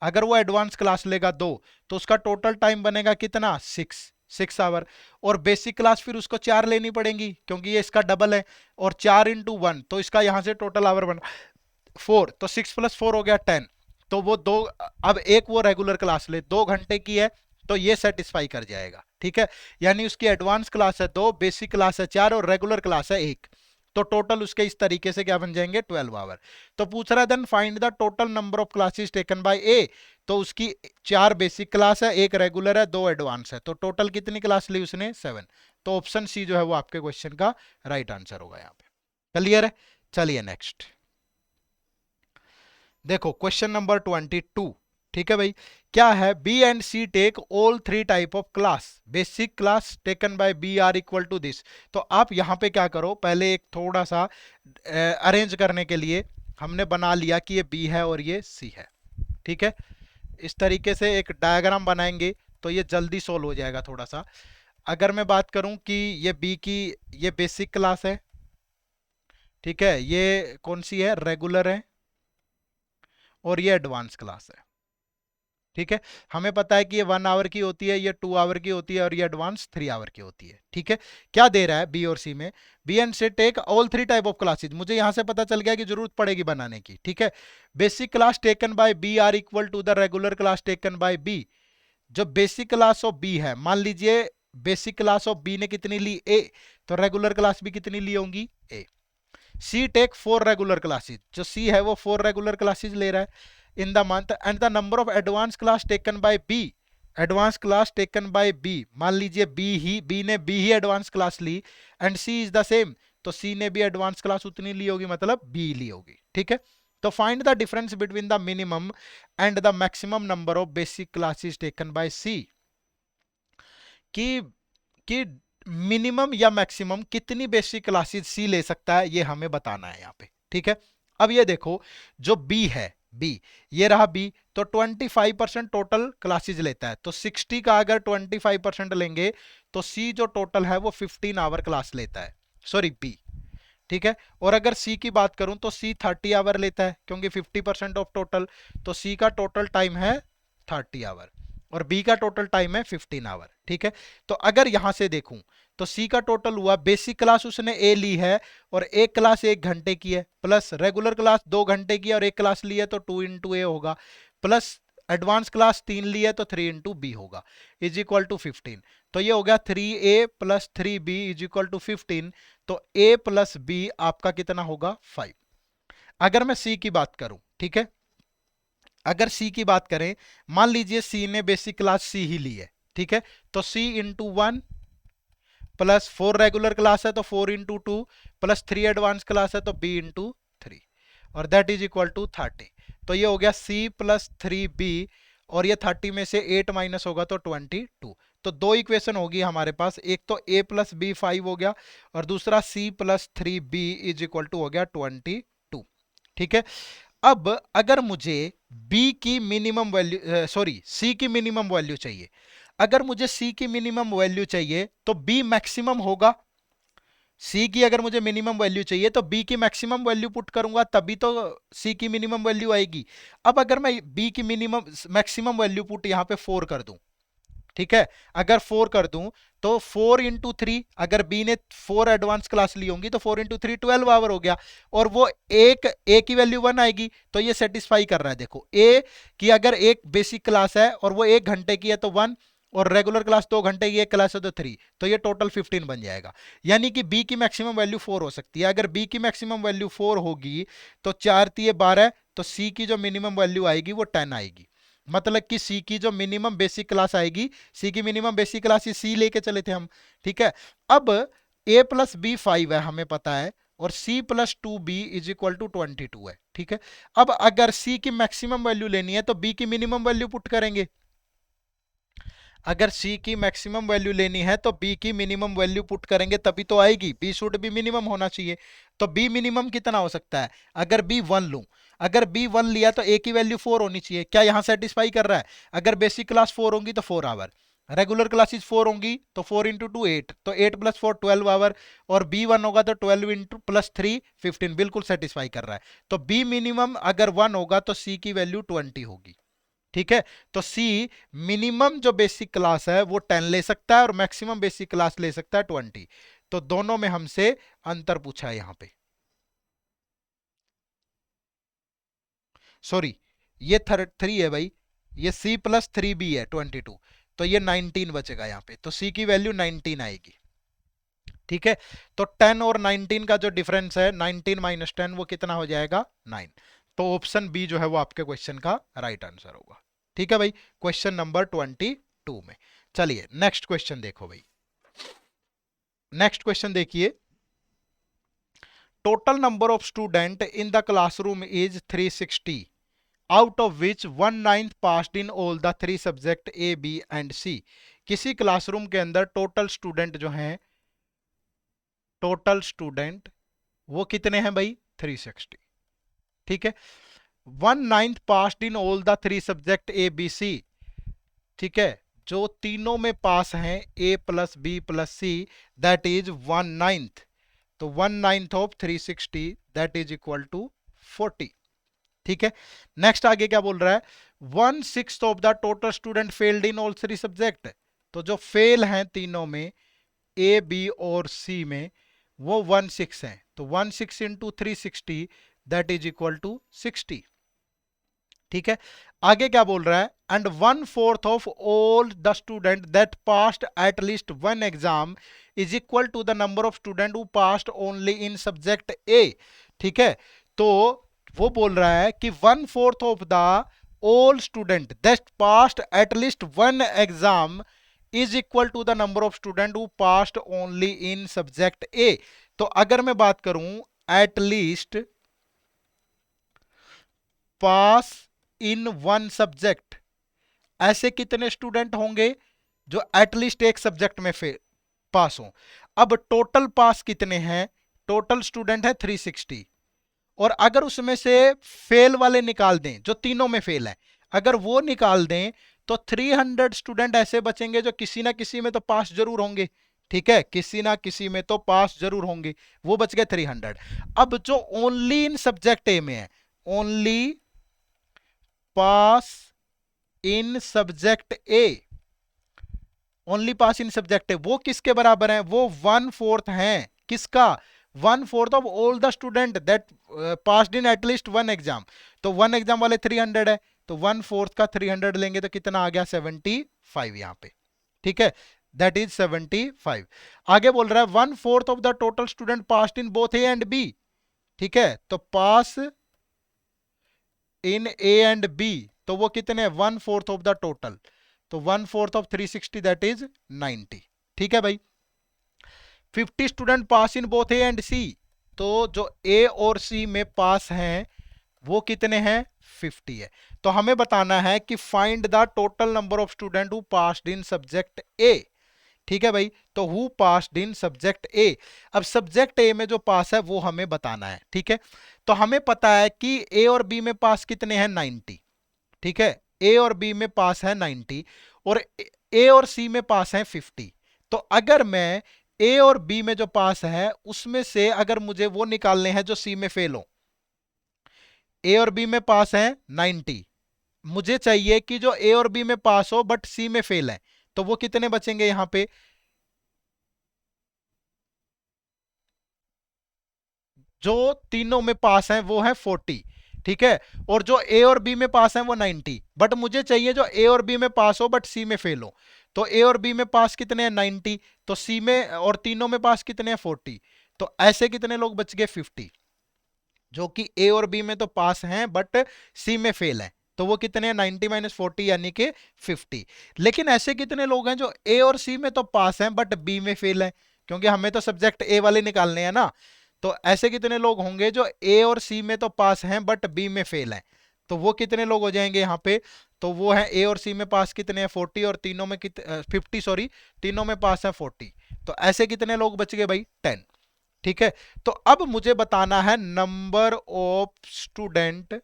अगर वो एडवांस क्लास लेगा 2, तो उसका टोटल टाइम बनेगा कितना, 6 आवर, और बेसिक क्लास फिर उसको 4 लेनी पड़ेगी क्योंकि ये इसका डबल है, और 4 × 1, तो इसका यहां से टोटल आवर बना 4, तो 6 + 4 हो गया 10, तो वो 2, अब एक वो रेगुलर क्लास ले 2 घंटे की है, तो ये सेटिस्फाई कर जाएगा, ठीक है। यानी उसकी एडवांस क्लास है 2, बेसिक क्लास है 4 और रेगुलर क्लास है 1, तो टोटल उसके इस तरीके से क्या बन जाएंगे, 12 आवर। तो पूछ रहा है then find the total number of classes taken by A, तो उसकी 4 बेसिक क्लास है, 1 रेगुलर है, 2 एडवांस है, तो टोटल कितनी क्लास ली उसने, 7। तो ऑप्शन सी जो है वो आपके क्वेश्चन का राइट आंसर होगा यहाँ पे। क्लियर है, चलिए नेक्स्ट देखो क्वेश्चन नंबर 22, ठीक है भाई। क्या है, B and C take all 3 type of class, basic class taken by B are equal to this. तो आप यहां पे क्या करो, पहले एक थोड़ा सा अरेंज करने के लिए हमने बना लिया कि ये बी है और ये सी है, ठीक है। इस तरीके से एक डायग्राम बनाएंगे तो ये जल्दी सोल्व हो जाएगा थोड़ा सा। अगर मैं बात करूं कि ये बी की ये बेसिक क्लास है, ठीक है, ये कौन सी है, रेगुलर है, और ये एडवांस क्लास है, ठीक है। हमें पता है कि ये 1 आवर की होती है, ये 2 आवर की होती है, और ये एडवांस 3 आवर की होती है, ठीक है। क्या दे रहा है बी और सी में, B and C take all 3 type of classes, मुझे यहां से पता चल गया कि जरूरत पड़ेगी बनाने की, ठीक है। Basic class taken by B are equal to the regular class taken by B. जो बेसिक क्लास ऑफ बी है, मान लीजिए बेसिक क्लास ऑफ बी ने कितनी ली, ए, तो रेगुलर क्लास भी कितनी ली होंगी, ए। सी टेक 4 रेगुलर क्लासेज, जो सी है वो 4 रेगुलर क्लासेज ले रहा है in the month, and the number of advance class taken by B, advance class taken by B, मान लीजिए बी ने बी ही एडवांस क्लास ली, and C is the same, तो सी ने भी एडवांस क्लास उतनी ली होगी, मतलब बी ली होगी, ठीक है। तो find the difference between the minimum and the maximum number of basic classes taken by C, कि कि मिनिमम या मैक्सिमम कितनी बेसिक क्लासेस सी ले सकता है, ये हमें बताना है यहाँ पे, ठीक है। अब ये देखो जो बी है, बी, ये रहा बी। तो 25% टोटल क्लासेज लेता है, तो 60 का अगर 25% लेंगे तो सी जो टोटल है वो 15 आवर क्लास लेता है, सॉरी बी। ठीक है, और अगर सी की बात करूं तो सी 30 आवर लेता है, क्योंकि 50% ऑफ टोटल, तो सी का टोटल टाइम है 30 आवर और बी का टोटल टाइम है 15 आवर। ठीक है, तो अगर यहां से देखूं तो सी का टोटल हुआ, बेसिक क्लास उसने ए ली है और एक क्लास 1 घंटे की है, प्लस रेगुलर क्लास 2 घंटे की है और एक क्लास ली है तो 2 × ए होगा, प्लस एडवांस क्लास 3 ली है तो 3 × बी होगा, इज इक्वल टू 15। तो ये हो गया 3a plus 3b is equal to 15। तो a प्लस बी आपका कितना होगा 5। अगर मैं सी की बात करूं, ठीक है, अगर सी की बात करें, मान लीजिए सी ने बेसिक क्लास सी ही ली है, ठीक है, तो सी इंटू 1 प्लस 4 रेगुलर क्लास है तो 4 × 2 प्लस 3 एडवांस क्लास है तो b × 3 और दैट इज इक्वल टू 30। तो ये हो गया c प्लस 3b और ये 30 में से 8 माइनस होगा तो 22। तो दो इक्वेशन होगी हमारे पास, एक तो a प्लस बी 5 हो गया और दूसरा c plus 3b is equal to हो गया 22। ठीक है, अब अगर मुझे b की मिनिमम वैल्यू, सॉरी c की मिनिमम वैल्यू चाहिए, अगर मुझे c की मिनिमम वैल्यू चाहिए तो b मैक्सिमम होगा। c की अगर मुझे मिनिमम वैल्यू चाहिए तो b की मैक्सिमम वैल्यू पुट करूंगा तभी तो c की मिनिमम वैल्यू आएगी। अब अगर मैं b की मिनिमम मैक्सिमम वैल्यू पुट यहां पे 4 कर दूं, ठीक है, अगर 4 कर दूं तो 4 × 3, अगर बी ने 4 एडवांस क्लास ली होंगी तो 4 × 3 12 आवर हो गया और वो एक ए की वैल्यू 1 आएगी, तो ये सेटिस्फाई कर रहा है। देखो ए की अगर एक बेसिक क्लास है और वो 1 घंटे की है तो 1 और रेगुलर क्लास 2 घंटे की एक क्लास है तो 3, तो ये टोटल 15 बन जाएगा। यानी कि बी की मैक्सिमम वैल्यू 4 हो सकती है। अगर बी की मैक्सिमम वैल्यू 4 होगी तो 4 × 3 = 12, तो सी की जो मिनिमम वैल्यू आएगी वो 10 आएगी। मतलब कि सी की जो मिनिमम बेसिक क्लास आएगी, सी की मिनिमम बेसिक क्लास सी लेके चले थे हम, ठीक है। अब a प्लस बी 5 है हमें पता है और c plus 2b is equal to 22 है, ठीक है। अब अगर c की मैक्सिमम वैल्यू लेनी है तो b की मिनिमम वैल्यू पुट करेंगे। अगर c की मैक्सिमम वैल्यू लेनी है तो b की मिनिमम वैल्यू पुट करेंगे तभी तो आएगी, b शुड भी मिनिमम होना चाहिए। तो b मिनिमम कितना हो सकता है, अगर b 1 लूं, अगर b 1 लिया तो a की वैल्यू 4 होनी चाहिए। क्या यहां सेटिस्फाई कर रहा है? अगर बेसिक क्लास 4 होंगी तो 4 आवर, रेगुलर क्लासेस 4 होंगी तो 4 × 2 8, तो 8 + 4 12 आवर और b 1 होगा तो 12 × +3 15, बिल्कुल सेटिस्फाई कर रहा है। तो b मिनिमम अगर 1 होगा तो c की वैल्यू 20 होगी, ठीक है। तो C मिनिमम जो बेसिक क्लास है वो 10 ले सकता है और मैक्सिमम बेसिक क्लास ले सकता है 20। तो दोनों में हमसे अंतर पूछा है यहां पे, सॉरी ये 3 है भाई, ये C प्लस 3B है 22, तो ये 19 बचेगा यहाँ पे, तो C की वैल्यू 19 आएगी, ठीक है। तो 10 और 19 का जो डिफरेंस है 19 - 10 वो कितना हो जाएगा 9। तो ऑप्शन बी जो है वो आपके क्वेश्चन का राइट आंसर होगा, ठीक है भाई, क्वेश्चन नंबर 22 में। चलिए नेक्स्ट क्वेश्चन देखो भाई, नेक्स्ट क्वेश्चन देखिए, total number of student in the classroom is 360, out of which 1/9 passed in all the 3 subject A B and C. किसी क्लासरूम के अंदर टोटल स्टूडेंट जो हैं, टोटल स्टूडेंट वो कितने हैं भाई 360, ठीक है। 1/9 passed in all the 3 subject A B C, ठीक है, जो तीनों में पास हैं A plus B plus C, that is 1/9। तो 1/9 of 360 that is equal to 40, ठीक है। नेक्स्ट आगे क्या बोल रहा है, 1/6 of the total student failed in all 3 subject. तो जो फेल हैं तीनों में ए बी और सी में वो 1/6 हैं, तो 1/6 × 360 दैट इज इक्वल टू 60, ठीक है। आगे क्या बोल रहा है, and 1/4 of all the student that passed at least 1 exam is equal to the number of student who passed only in subject A, ठीक है। तो वो बोल रहा है कि 1/4 of the all student that passed at least 1 exam is equal to the number of student who passed only in subject A. तो अगर मैं बात करूं at least pass in 1 subject, ऐसे कितने स्टूडेंट होंगे जो एटलीस्ट एक सब्जेक्ट में पास हो। अब टोटल पास कितने हैं, टोटल स्टूडेंट है 360 और अगर उसमें से फेल वाले निकाल दें, जो तीनों में फेल है, अगर वो निकाल दें तो 300 स्टूडेंट ऐसे बचेंगे जो किसी ना किसी में तो पास जरूर होंगे। ठीक है, किसी ना किसी में तो पास जरूर होंगे, वो बच गए 300। अब जो ओनली इन सब्जेक्ट ए में है, ओनली पास इन सब्जेक्ट ए, ओनली पास इन सब्जेक्ट है, वो किसके बराबर है? वो 1/4 है। किसका? 1/4 of all the student that passed in at least one exam. तो वन एग्जाम वाले 300 है, तो 1/4 का 300 लेंगे तो कितना आ गया? 75 यहां पे। ठीक है, दैट इज 75। आगे बोल रहा है 1/4 of the total student passed in both A and B. ठीक है, तो पास इन ए एंड बी, तो वो कितने? 1/4 ऑफ द टोटल, तो 1/4 ऑफ 360 दैट इज 90। ठीक है भाई। 50 student pass in both A and C, तो जो ए और सी में पास हैं वो कितने हैं? 50 है। तो हमें बताना है कि find the total number of student who passed in subject A. ठीक है भाई, तो who passed in subject A. अब सब्जेक्ट ए में जो पास है वो हमें बताना है। ठीक है, तो हमें पता है कि ए और बी में पास कितने हैं? 90। ठीक है, ए और बी में पास है 90 और ए और सी में पास है 50। तो अगर मैं ए और बी में जो पास है उसमें से अगर मुझे वो निकालने हैं जो सी में फेल हो, ए और बी में पास है 90, मुझे चाहिए कि जो ए और बी में पास हो बट सी में फेल है, तो वो कितने बचेंगे यहां पे? जो तीनों में पास हैं वो है 40। ठीक है, और जो ए और बी में पास हैं वो 90, बट मुझे चाहिए जो ए और बी में पास हो बट सी में फेल हो। तो ए और बी में पास कितने हैं? 90। तो सी में और तीनों में पास कितने हैं? 40। तो ऐसे कितने लोग बच गए? 50, जो कि ए और बी में तो पास हैं बट सी में फेल है। तो वो कितने हैं? 90 माइनस 40 यानी कि 50। लेकिन ऐसे कितने लोग हैं जो ए और सी में तो पास हैं बट बी में फेल है, क्योंकि हमें तो सब्जेक्ट ए वाले निकालने हैं ना। तो ऐसे कितने लोग होंगे जो ए और सी में तो पास हैं बट बी में फेल है? तो वो कितने लोग हो जाएंगे यहाँ पे? तो वो है ए और सी में पास कितने हैं? 40, और तीनों में 50 सॉरी, तीनों में पास है 40। तो ऐसे कितने लोग बच गए भाई? 10। ठीक है, तो अब मुझे बताना है number of student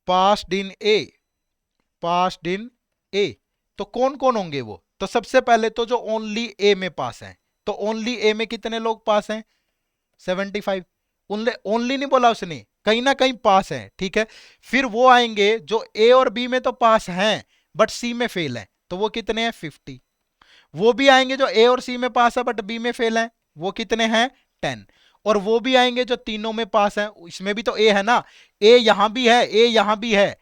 passed in A, passed in A. तो कौन कौन होंगे वो? तो सबसे पहले तो जो ओनली ए में पास हैं, तो ओनली ए में कितने लोग पास हैं? 75। ओनली नहीं बोला उसने, कहीं ना कहीं पास है। ठीक है, फिर वो आएंगे जो ए और बी में तो पास हैं बट सी में फेल है, तो वो कितने हैं? 50। वो भी आएंगे जो ए और सी में पास है बट बी में फेल है, वो कितने हैं? 10। और वो भी आएंगे जो तीनों में पास है, इसमें भी तो ए है ना, ए यहां भी है, ए यहां भी है,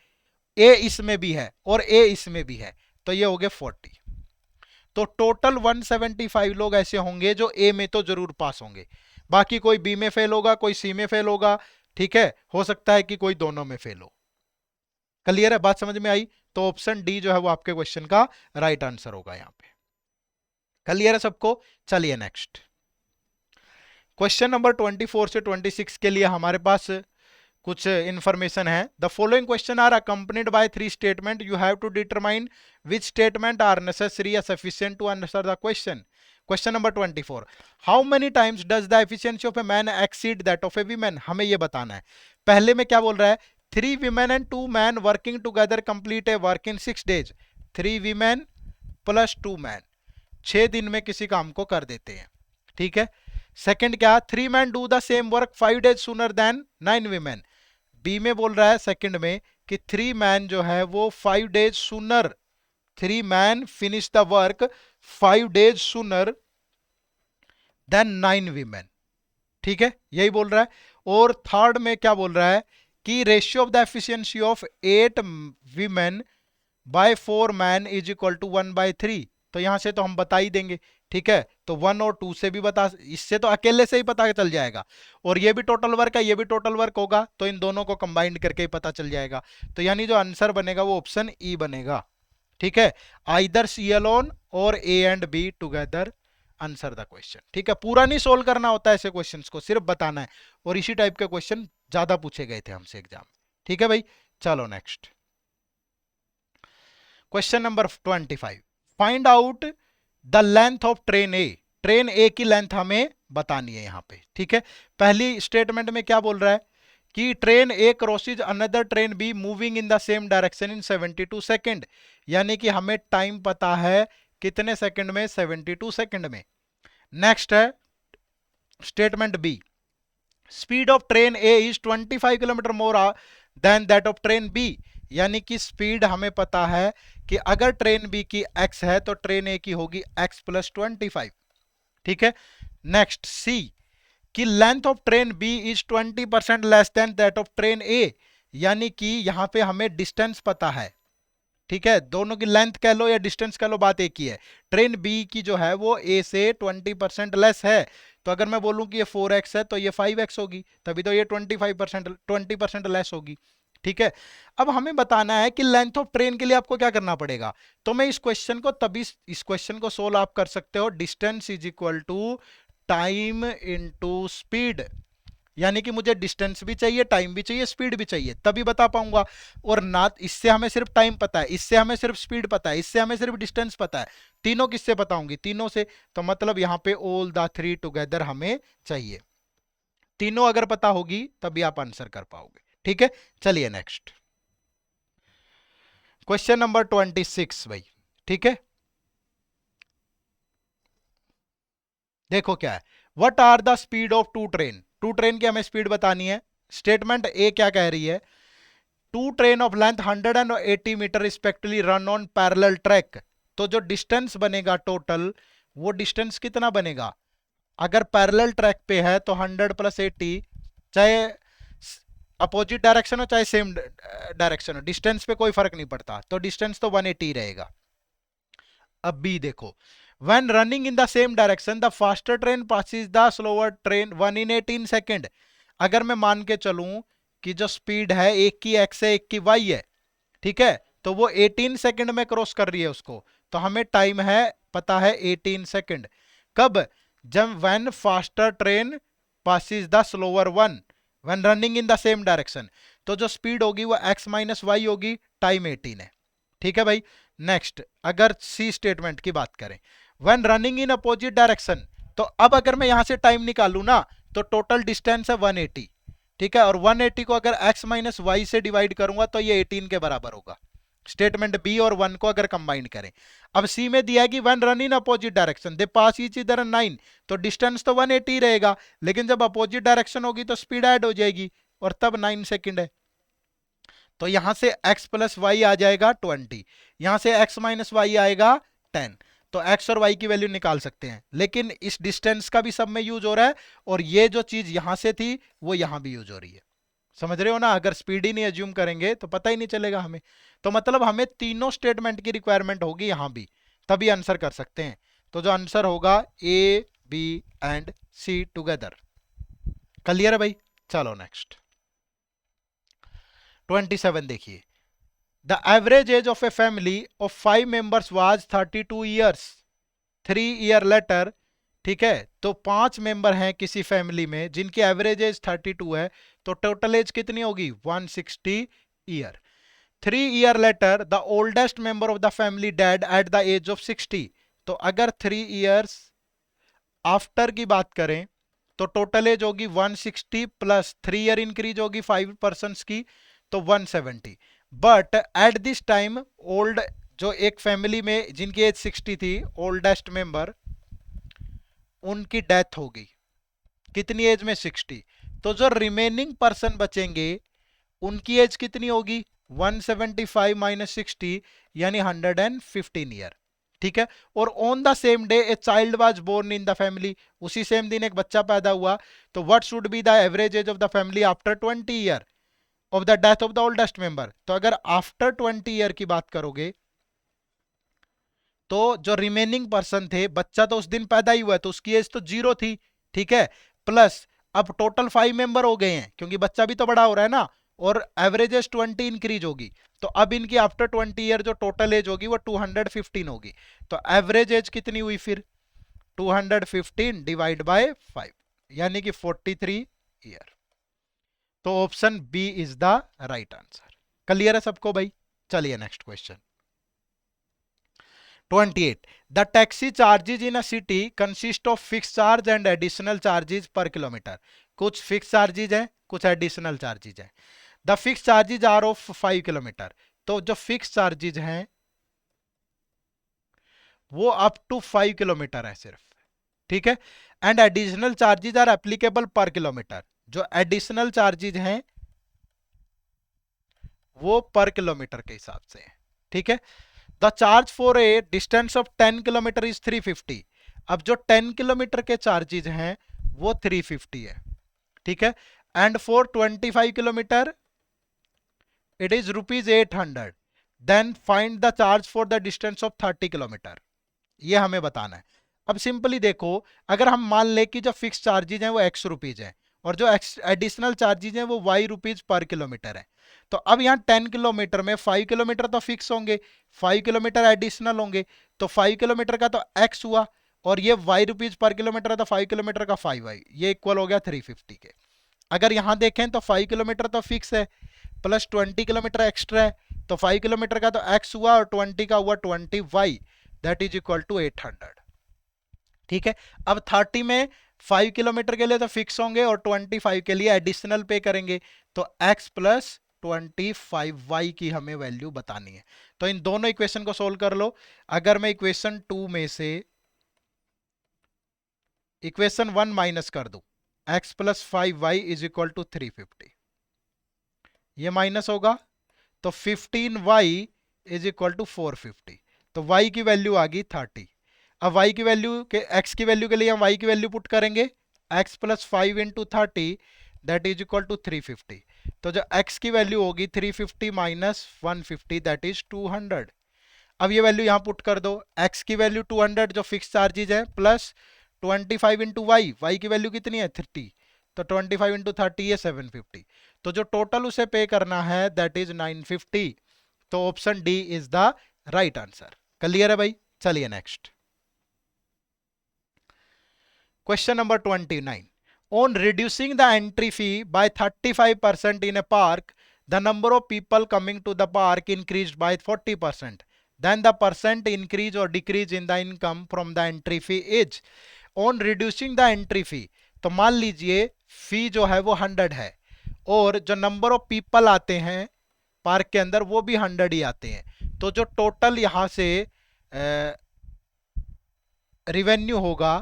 ए इसमें भी है और ए इसमें भी है, तो ये हो गए 40। तो टोटल 175 लोग ऐसे होंगे जो ए में तो जरूर पास होंगे, बाकी कोई बी में फेल होगा, कोई सी में फेल होगा। ठीक है, हो सकता है कि कोई दोनों में फेल हो। क्लियर है? बात समझ में आई? तो ऑप्शन डी जो है वो आपके क्वेश्चन का राइट आंसर होगा यहां पे। क्लियर है सबको? चलिए नेक्स्ट क्वेश्चन नंबर 24 से 26 के लिए हमारे पास कुछ इंफॉर्मेशन है। The following question are accompanied by 3 statement, you have to determine which statement are necessary या sufficient to answer the question. Question number 24, how many times does the efficiency of a man exceed that of a women. हमें ये बताना है। पहले में क्या बोल रहा है? 3 women and 2 men working together complete A work in 6 days। 3 women plus 2 men 6 दिन में किसी काम को कर देते हैं। ठीक है, सेकंड क्या? 3 men do the same work 5 days sooner than 9 women। B में बोल रहा है सेकंड में कि 3 मैन जो है वो 5 days sooner, 3 man finish the work 5 days sooner than 9 women. ठीक है, यही बोल रहा है। और थर्ड में क्या बोल रहा है कि ratio of the efficiency of 8 women by 4 man is equal to 1/3। तो यहां से तो हम बता ही देंगे। ठीक है, तो 1 और 2 से भी बता, इससे तो अकेले से ही पता चल जाएगा। और ये भी टोटल वर्क है, ये भी टोटल वर्क होगा, तो इन दोनों को कंबाइंड करके ही पता चल जाएगा। तो यानी जो आंसर बनेगा वो ऑप्शन ई बनेगा। ठीक है, आइदर सी अलोन और ए and be together answer the question. ठीक है, पूरा नहीं सोल्व करना होता है ऐसे क्वेश्चंस को, सिर्फ बताना है। और इसी टाइप के क्वेश्चन ज्यादा पूछे गए थे हमसे एग्जाम। ठीक है भाई, चलो next question number 25, find out the length of train A. Train A की लेंथ हमें बतानी है यहाँ पे, ठीक है। पहली स्टेटमेंट में क्या बोल रहा है कि train A crosses another train be moving in the same direction in 72 second, यानी कि हमें टाइम पता है कितने सेकंड में, 72 सेकंड में। नेक्स्ट है statement B, speed of train A is 25 kilometre more than that of train B, यानी कि स्पीड हमें पता है कि अगर ट्रेन बी की x है तो ट्रेन ए की होगी x प्लस 25, ठीक है। नेक्स्ट सी, कि length of train B is 20% less than that of train A, यानी कि यहां पे हमें डिस्टेंस पता है, ठीक है। दोनों की लेंथ कह लो या डिस्टेंस कह लो, बात एक ही है। ट्रेन बी की जो है वो ए से 20% लेस है, तो अगर मैं बोलूं कि ये 4x है तो ये 5x होगी, तभी तो ये 20% लेस होगी, ठीक है। अब हमें बताना है कि लेंथ ऑफ ट्रेन के लिए आपको क्या करना पड़ेगा, तो मैं इस क्वेश्चन को तभी इस क्वेश्चन को सोल्व आप कर सकते हो, distance is equal to time into speed, यानी कि मुझे डिस्टेंस भी चाहिए, टाइम भी चाहिए, स्पीड भी चाहिए, तभी बता पाऊंगा। और ना इससे हमें सिर्फ टाइम पता है, इससे हमें सिर्फ स्पीड पता है, इससे हमें सिर्फ डिस्टेंस पता है, तीनों किससे पता होंगी, तीनों से। तो मतलब यहां पे ऑल द थ्री टुगेदर हमें चाहिए, तीनों अगर पता होगी तभी आप आंसर कर पाओगे, ठीक है। चलिए नेक्स्ट क्वेश्चन नंबर 26 भाई, ठीक है। देखो क्या है, what are the speed of two train, two train की हमें स्पीड बतानी है। स्टेटमेंट ए क्या कह रही है, two train of length 180 metre respectively run on parallel track, तो जो डिस्टेंस बनेगा टोटल, वो डिस्टेंस कितना बनेगा, अगर पैरेलल ट्रैक पे है तो 100 प्लस 80, चाहे अपोजिट डायरेक्शन हो चाहे सेम डायरेक्शन हो, डिस्टेंस पे कोई फर्क नहीं पड़ता, तो डिस्टेंस तो 180 रहेगा। अब बी देखो, when running in the same direction the faster train passes the slower train 1 in 18 second, अगर मैं मान के चलूं कि जो स्पीड है एक की x है एक की y है, ठीक है, तो वो 18 सेकंड में क्रॉस कर रही है उसको, तो हमें टाइम है पता है 18 सेकंड। कब, जब when faster train passes the slower one when running in the same direction, तो जो स्पीड होगी वो x माइनस वाई होगी, टाइम 18 है, ठीक है भाई। नेक्स्ट अगर सी स्टेटमेंट की बात करें, when running in opposite direction, तो अब अगर मैं यहां से टाइम निकालू ना तो टोटल डिस्टेंस है 180, ठीक है, और 180 को अगर x माइनस वाई से डिवाइड करूंगा तो ये 18 के बराबर होगा। स्टेटमेंट बी और 1 को अगर कंबाइन करें, अब सी में दिया है कि one run in opposite direction they pass each other 9, तो डिस्टेंस तो 180 रहेगा, लेकिन जब अपोजिट डायरेक्शन होगी तो स्पीड ऐड हो जाएगी, और तब 9 सेकंड है, तो यहां से x प्लस वाई आ जाएगा 20, यहां से x माइनस वाई आएगा 10, तो x और y की वैल्यू निकाल सकते हैं, लेकिन इस डिस्टेंस का भी सब में यूज हो रहा है, और ये जो चीज यहां से थी वो यहां भी यूज हो रही है, समझ रहे हो ना। अगर स्पीड ही नहीं एज्यूम करेंगे तो पता ही नहीं चलेगा हमें, तो मतलब हमें तीनों स्टेटमेंट की रिक्वायरमेंट होगी यहां भी, तभी आंसर कर सकते हैं। तो जो आंसर होगा A B and C together, clear है भाई। चलो नेक्स्ट 27 देखिए, the average age of a family of 5 members was 32 years 3 year later, ठीक है, तो 5 मेंबर हैं किसी फैमिली में जिनकी एवरेज एज 32 है, तो टोटल एज कितनी होगी 160 year. 3 year later the oldest member of the family dead at the age of 60, तो अगर 3 ईयर्स आफ्टर की बात करें तो टोटल एज होगी 160 प्लस 3 ईयर इंक्रीज होगी 5 पर्सन की, तो 170। But at this time old, जो एक फैमिली में जिनकी एज 60 थी, ओल्डेस्ट मेंबर, उनकी डेथ होगी कितनी एज में 60, तो जो रिमेनिंग पर्सन बचेंगे उनकी एज कितनी होगी 175 माइनस 60, यानी 115 ईयर, ठीक है। और on the same day a child was born in the family, उसी सेम दिन एक बच्चा पैदा हुआ, तो what should be the average age of the family after 20 year of the death of the oldest member, तो अगर आफ्टर 20 ईयर की बात करोगे तो जो रिमेनिंग पर्सन थे, बच्चा तो उस दिन पैदा ही हुआ है तो उसकी एज तो 0 थी, ठीक है, प्लस अब टोटल 5 मेंबर हो गए हैं क्योंकि बच्चा भी तो बड़ा हो रहा है ना, और एवरेज एज 20 इंक्रीज होगी, तो अब इनकी आफ्टर 20 ईयर जो टोटल एज होगी वो 215 होगी, तो एवरेज एज कितनी हुई फिर 215 डिवाइड बाय 5, यानी कि 43 ईयर, तो option B is the right answer. Clear है सबको भाई। चलिए next question 28. The taxi charges in a city consist of fixed charge and additional charges per kilometer. कुछ fixed charges हैं, कुछ additional charges हैं. The fixed charges are of 5 kilometre. तो जो fixed charges हैं वो up to 5 किलोमीटर है सिर्फ, ठीक है. And additional charges are applicable per kilometre. जो एडिशनल चार्जेज हैं वो पर किलोमीटर के हिसाब से है, ठीक है. The charge for a distance of 10 kilometre is 350. अब जो 10 किलोमीटर के चार्जेज हैं वो 350 है, ठीक है. And for 25 kilometre it is ₹800. Then find the charge for the distance of 30 kilometre. ये हमें बताना है. अब सिंपली देखो, अगर हम मान ले कि जो फिक्स चार्जेज हैं वो ₹X हैं और जो एडिशनल चार्जेज हैं वो ₹Y पर किलोमीटर है, तो अब यहाँ 10 किलोमीटर में 5 किलोमीटर तो फिक्स होंगे, 5 किलोमीटर एडिशनल होंगे, तो 5 किलोमीटर का तो X हुआ और ये ₹Y पर किलोमीटर है तो 5 किलोमीटर का 5Y, ये इक्वल हो गया 350 के. अगर यहाँ देखें तो 5 किलोमीटर तो फिक्स है प्लस 20 किलोमीटर एक्स्ट्रा है, तो 5 किलोमीटर का तो X हुआ और 20 का हुआ 20Y, that is equal to 800, ठीक है. अब 30 में 5 किलोमीटर के लिए तो फिक्स होंगे और 25 के लिए एडिशनल पे करेंगे, तो x प्लस 25y की हमें वैल्यू बतानी है. तो इन दोनों इक्वेशन को सोल्व कर लो. अगर मैं इक्वेशन 2 में से इक्वेशन 1 माइनस कर दूं, x plus 5y is equal to 350, ये माइनस होगा तो 15y इज इक्वल टू 450, तो y की वैल्यू आ गई 30. अब y की वैल्यू के x की वैल्यू के लिए हम y की वैल्यू पुट करेंगे, x plus 5 into 30 that is equal to 350. तो जो x की वैल्यू होगी 350 माइनस 150 दैट इज 200. अब ये वैल्यू यहाँ पुट कर दो, x की वैल्यू 200 जो फिक्स चार्जेज है प्लस 25 इंटू y की वैल्यू कितनी है 30, तो 25 इंटू 30 है 750. तो जो टोटल उसे पे करना है दैट इज 950. तो option D is the right answer. Clear है भाई. चलिए next question number 29. On reducing the entry fee by 35% in a park, the number of people coming to the park increased by 40%. Then the percent increase or decrease in the income from the entry fee is. On reducing the entry fee, तो मान लीजिए फी जो है वो 100 है और जो नंबर ऑफ पीपल आते हैं पार्क के अंदर वो भी 100 ही आते हैं, तो जो टोटल यहां से रिवेन्यू होगा,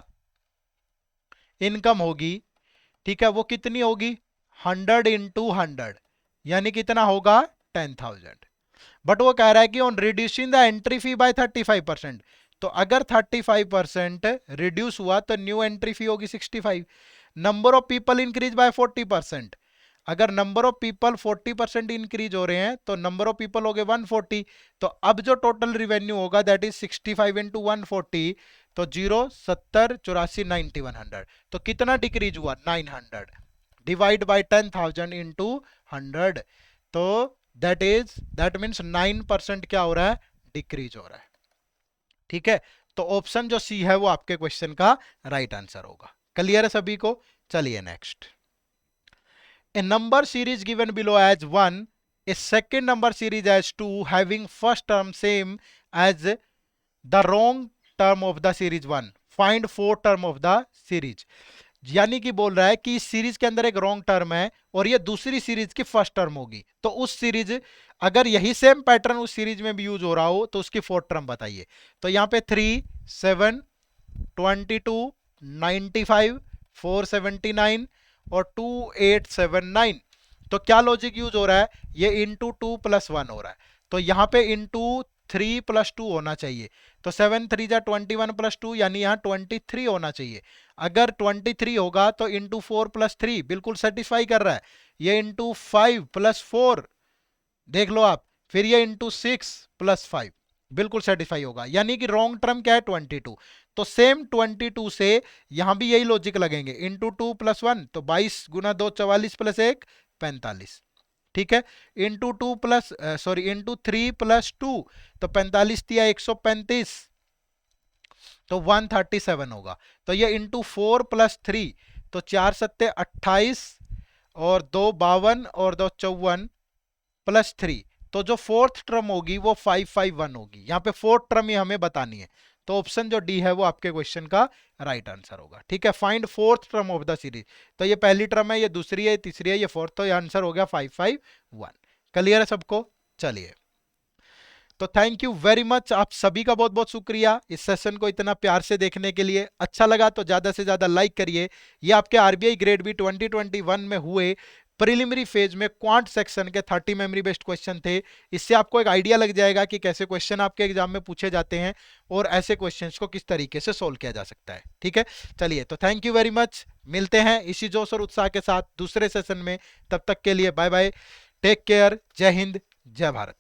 इनकम होगी, ठीक है, वो कितनी होगी 100 इंटू 100 यानी कितना होगा 10,000. बट वो कह रहा है कि on reducing the entry fee by 35%, तो अगर 35% रिड्यूस हुआ तो न्यू एंट्री फी होगी 65. Number of people increase by 40%, अगर नंबर ऑफ पीपल 40% इंक्रीज हो रहे हैं तो नंबर ऑफ पीपल हो गए 140. तो अब जो टोटल रिवेन्यू होगा दैट इज 65 इंटू 140, तो 0 70 84 90 100. तो कितना डिक्रीज हुआ 900 डिवाइड बाय 10,000 इंटू 100, तो दैट मीन्स 9% क्या हो रहा है डिक्रीज हो रहा है, ठीक है. तो ऑप्शन जो सी है वो आपके क्वेश्चन का राइट आंसर होगा. क्लियर है सभी को. चलिए next. A number series given below as 1, a second number series as 2 having first term same as the wrong term of the series 1. Find four term of the series. यानी कि बोल रहा है कि इस सीरीज के अंदर एक रॉन्ग टर्म है और ये दूसरी सीरीज की फर्स्ट टर्म होगी, तो उस सीरीज अगर यही सेम पैटर्न उस सीरीज में भी यूज हो रहा हो तो उसकी फोर्थ टर्म बताइए. तो यहाँ पे 3 7 22 95 479 और 2879. तो क्या लॉजिक यूज हो रहा है, ये इंटू 2 प्लस 1 हो रहा है, तो यहाँ पे इंटू 3 प्लस 2 होना चाहिए, तो 7 3 जा 21 प्लस 2 यानी यहाँ 23 होना चाहिए. अगर 23 होगा तो इंटू 4 प्लस 3 बिल्कुल सेटिस्फाई कर रहा है, ये इंटू 5 प्लस 4 देख लो आप, फिर ये इंटू 6 प्लस 5 बिल्कुल सेटिस्फाई होगा, यानी कि रॉन्ग टर्म क्या है 22. तो सेम 22 से यहां भी यही लॉजिक लगेंगे, इंटू 2 प्लस 1 तो 22 गुना 2 44 प्लस 1 45, ठीक है. इंटू 2 प्लस इंटू 3 प्लस 2 तो 45 दिया 135, तो 137 होगा. तो ये इंटू 4 प्लस 3 तो 4 सत्ते 28 और 2 52 और 2 54 प्लस 3 तो जो फोर्थ टर्म होगी वो 551 होगी। यहाँ पे फोर्थ टर्म ही हमें बतानी है, तो ऑप्शन जो डी है वो आपके क्वेश्चन का राइट आंसर होगा। ठीक है, find fourth term of the series. तो ये पहली टर्म है, ये दूसरी है, ये तीसरी है, ये फोर्थ, तो ये आंसर हो गया 551। क्लियर है सबको? चलिए, तो थैंक यू वेरी मच, आप सभी का बहुत बहुत शुक्रिया इस सेशन को इतना प्यार से देखने के लिए। अच्छा लगा तो ज्यादा से ज्यादा लाइक करिए। ये आपके आरबीआई ग्रेड बी 2021 में हुए प्रिलिमिनरी फेज में क्वांट सेक्शन के 30 मेमोरी बेस्ड क्वेश्चन थे। इससे आपको एक आइडिया लग जाएगा कि कैसे क्वेश्चन आपके एग्जाम में पूछे जाते हैं और ऐसे क्वेश्चंस को किस तरीके से सोल्व किया जा सकता है। ठीक है, चलिए, तो थैंक यू वेरी मच, मिलते हैं इसी जोश और उत्साह के साथ दूसरे सेशन में। तब तक के लिए बाय बाय, टेक केयर, जय हिंद, जय भारत।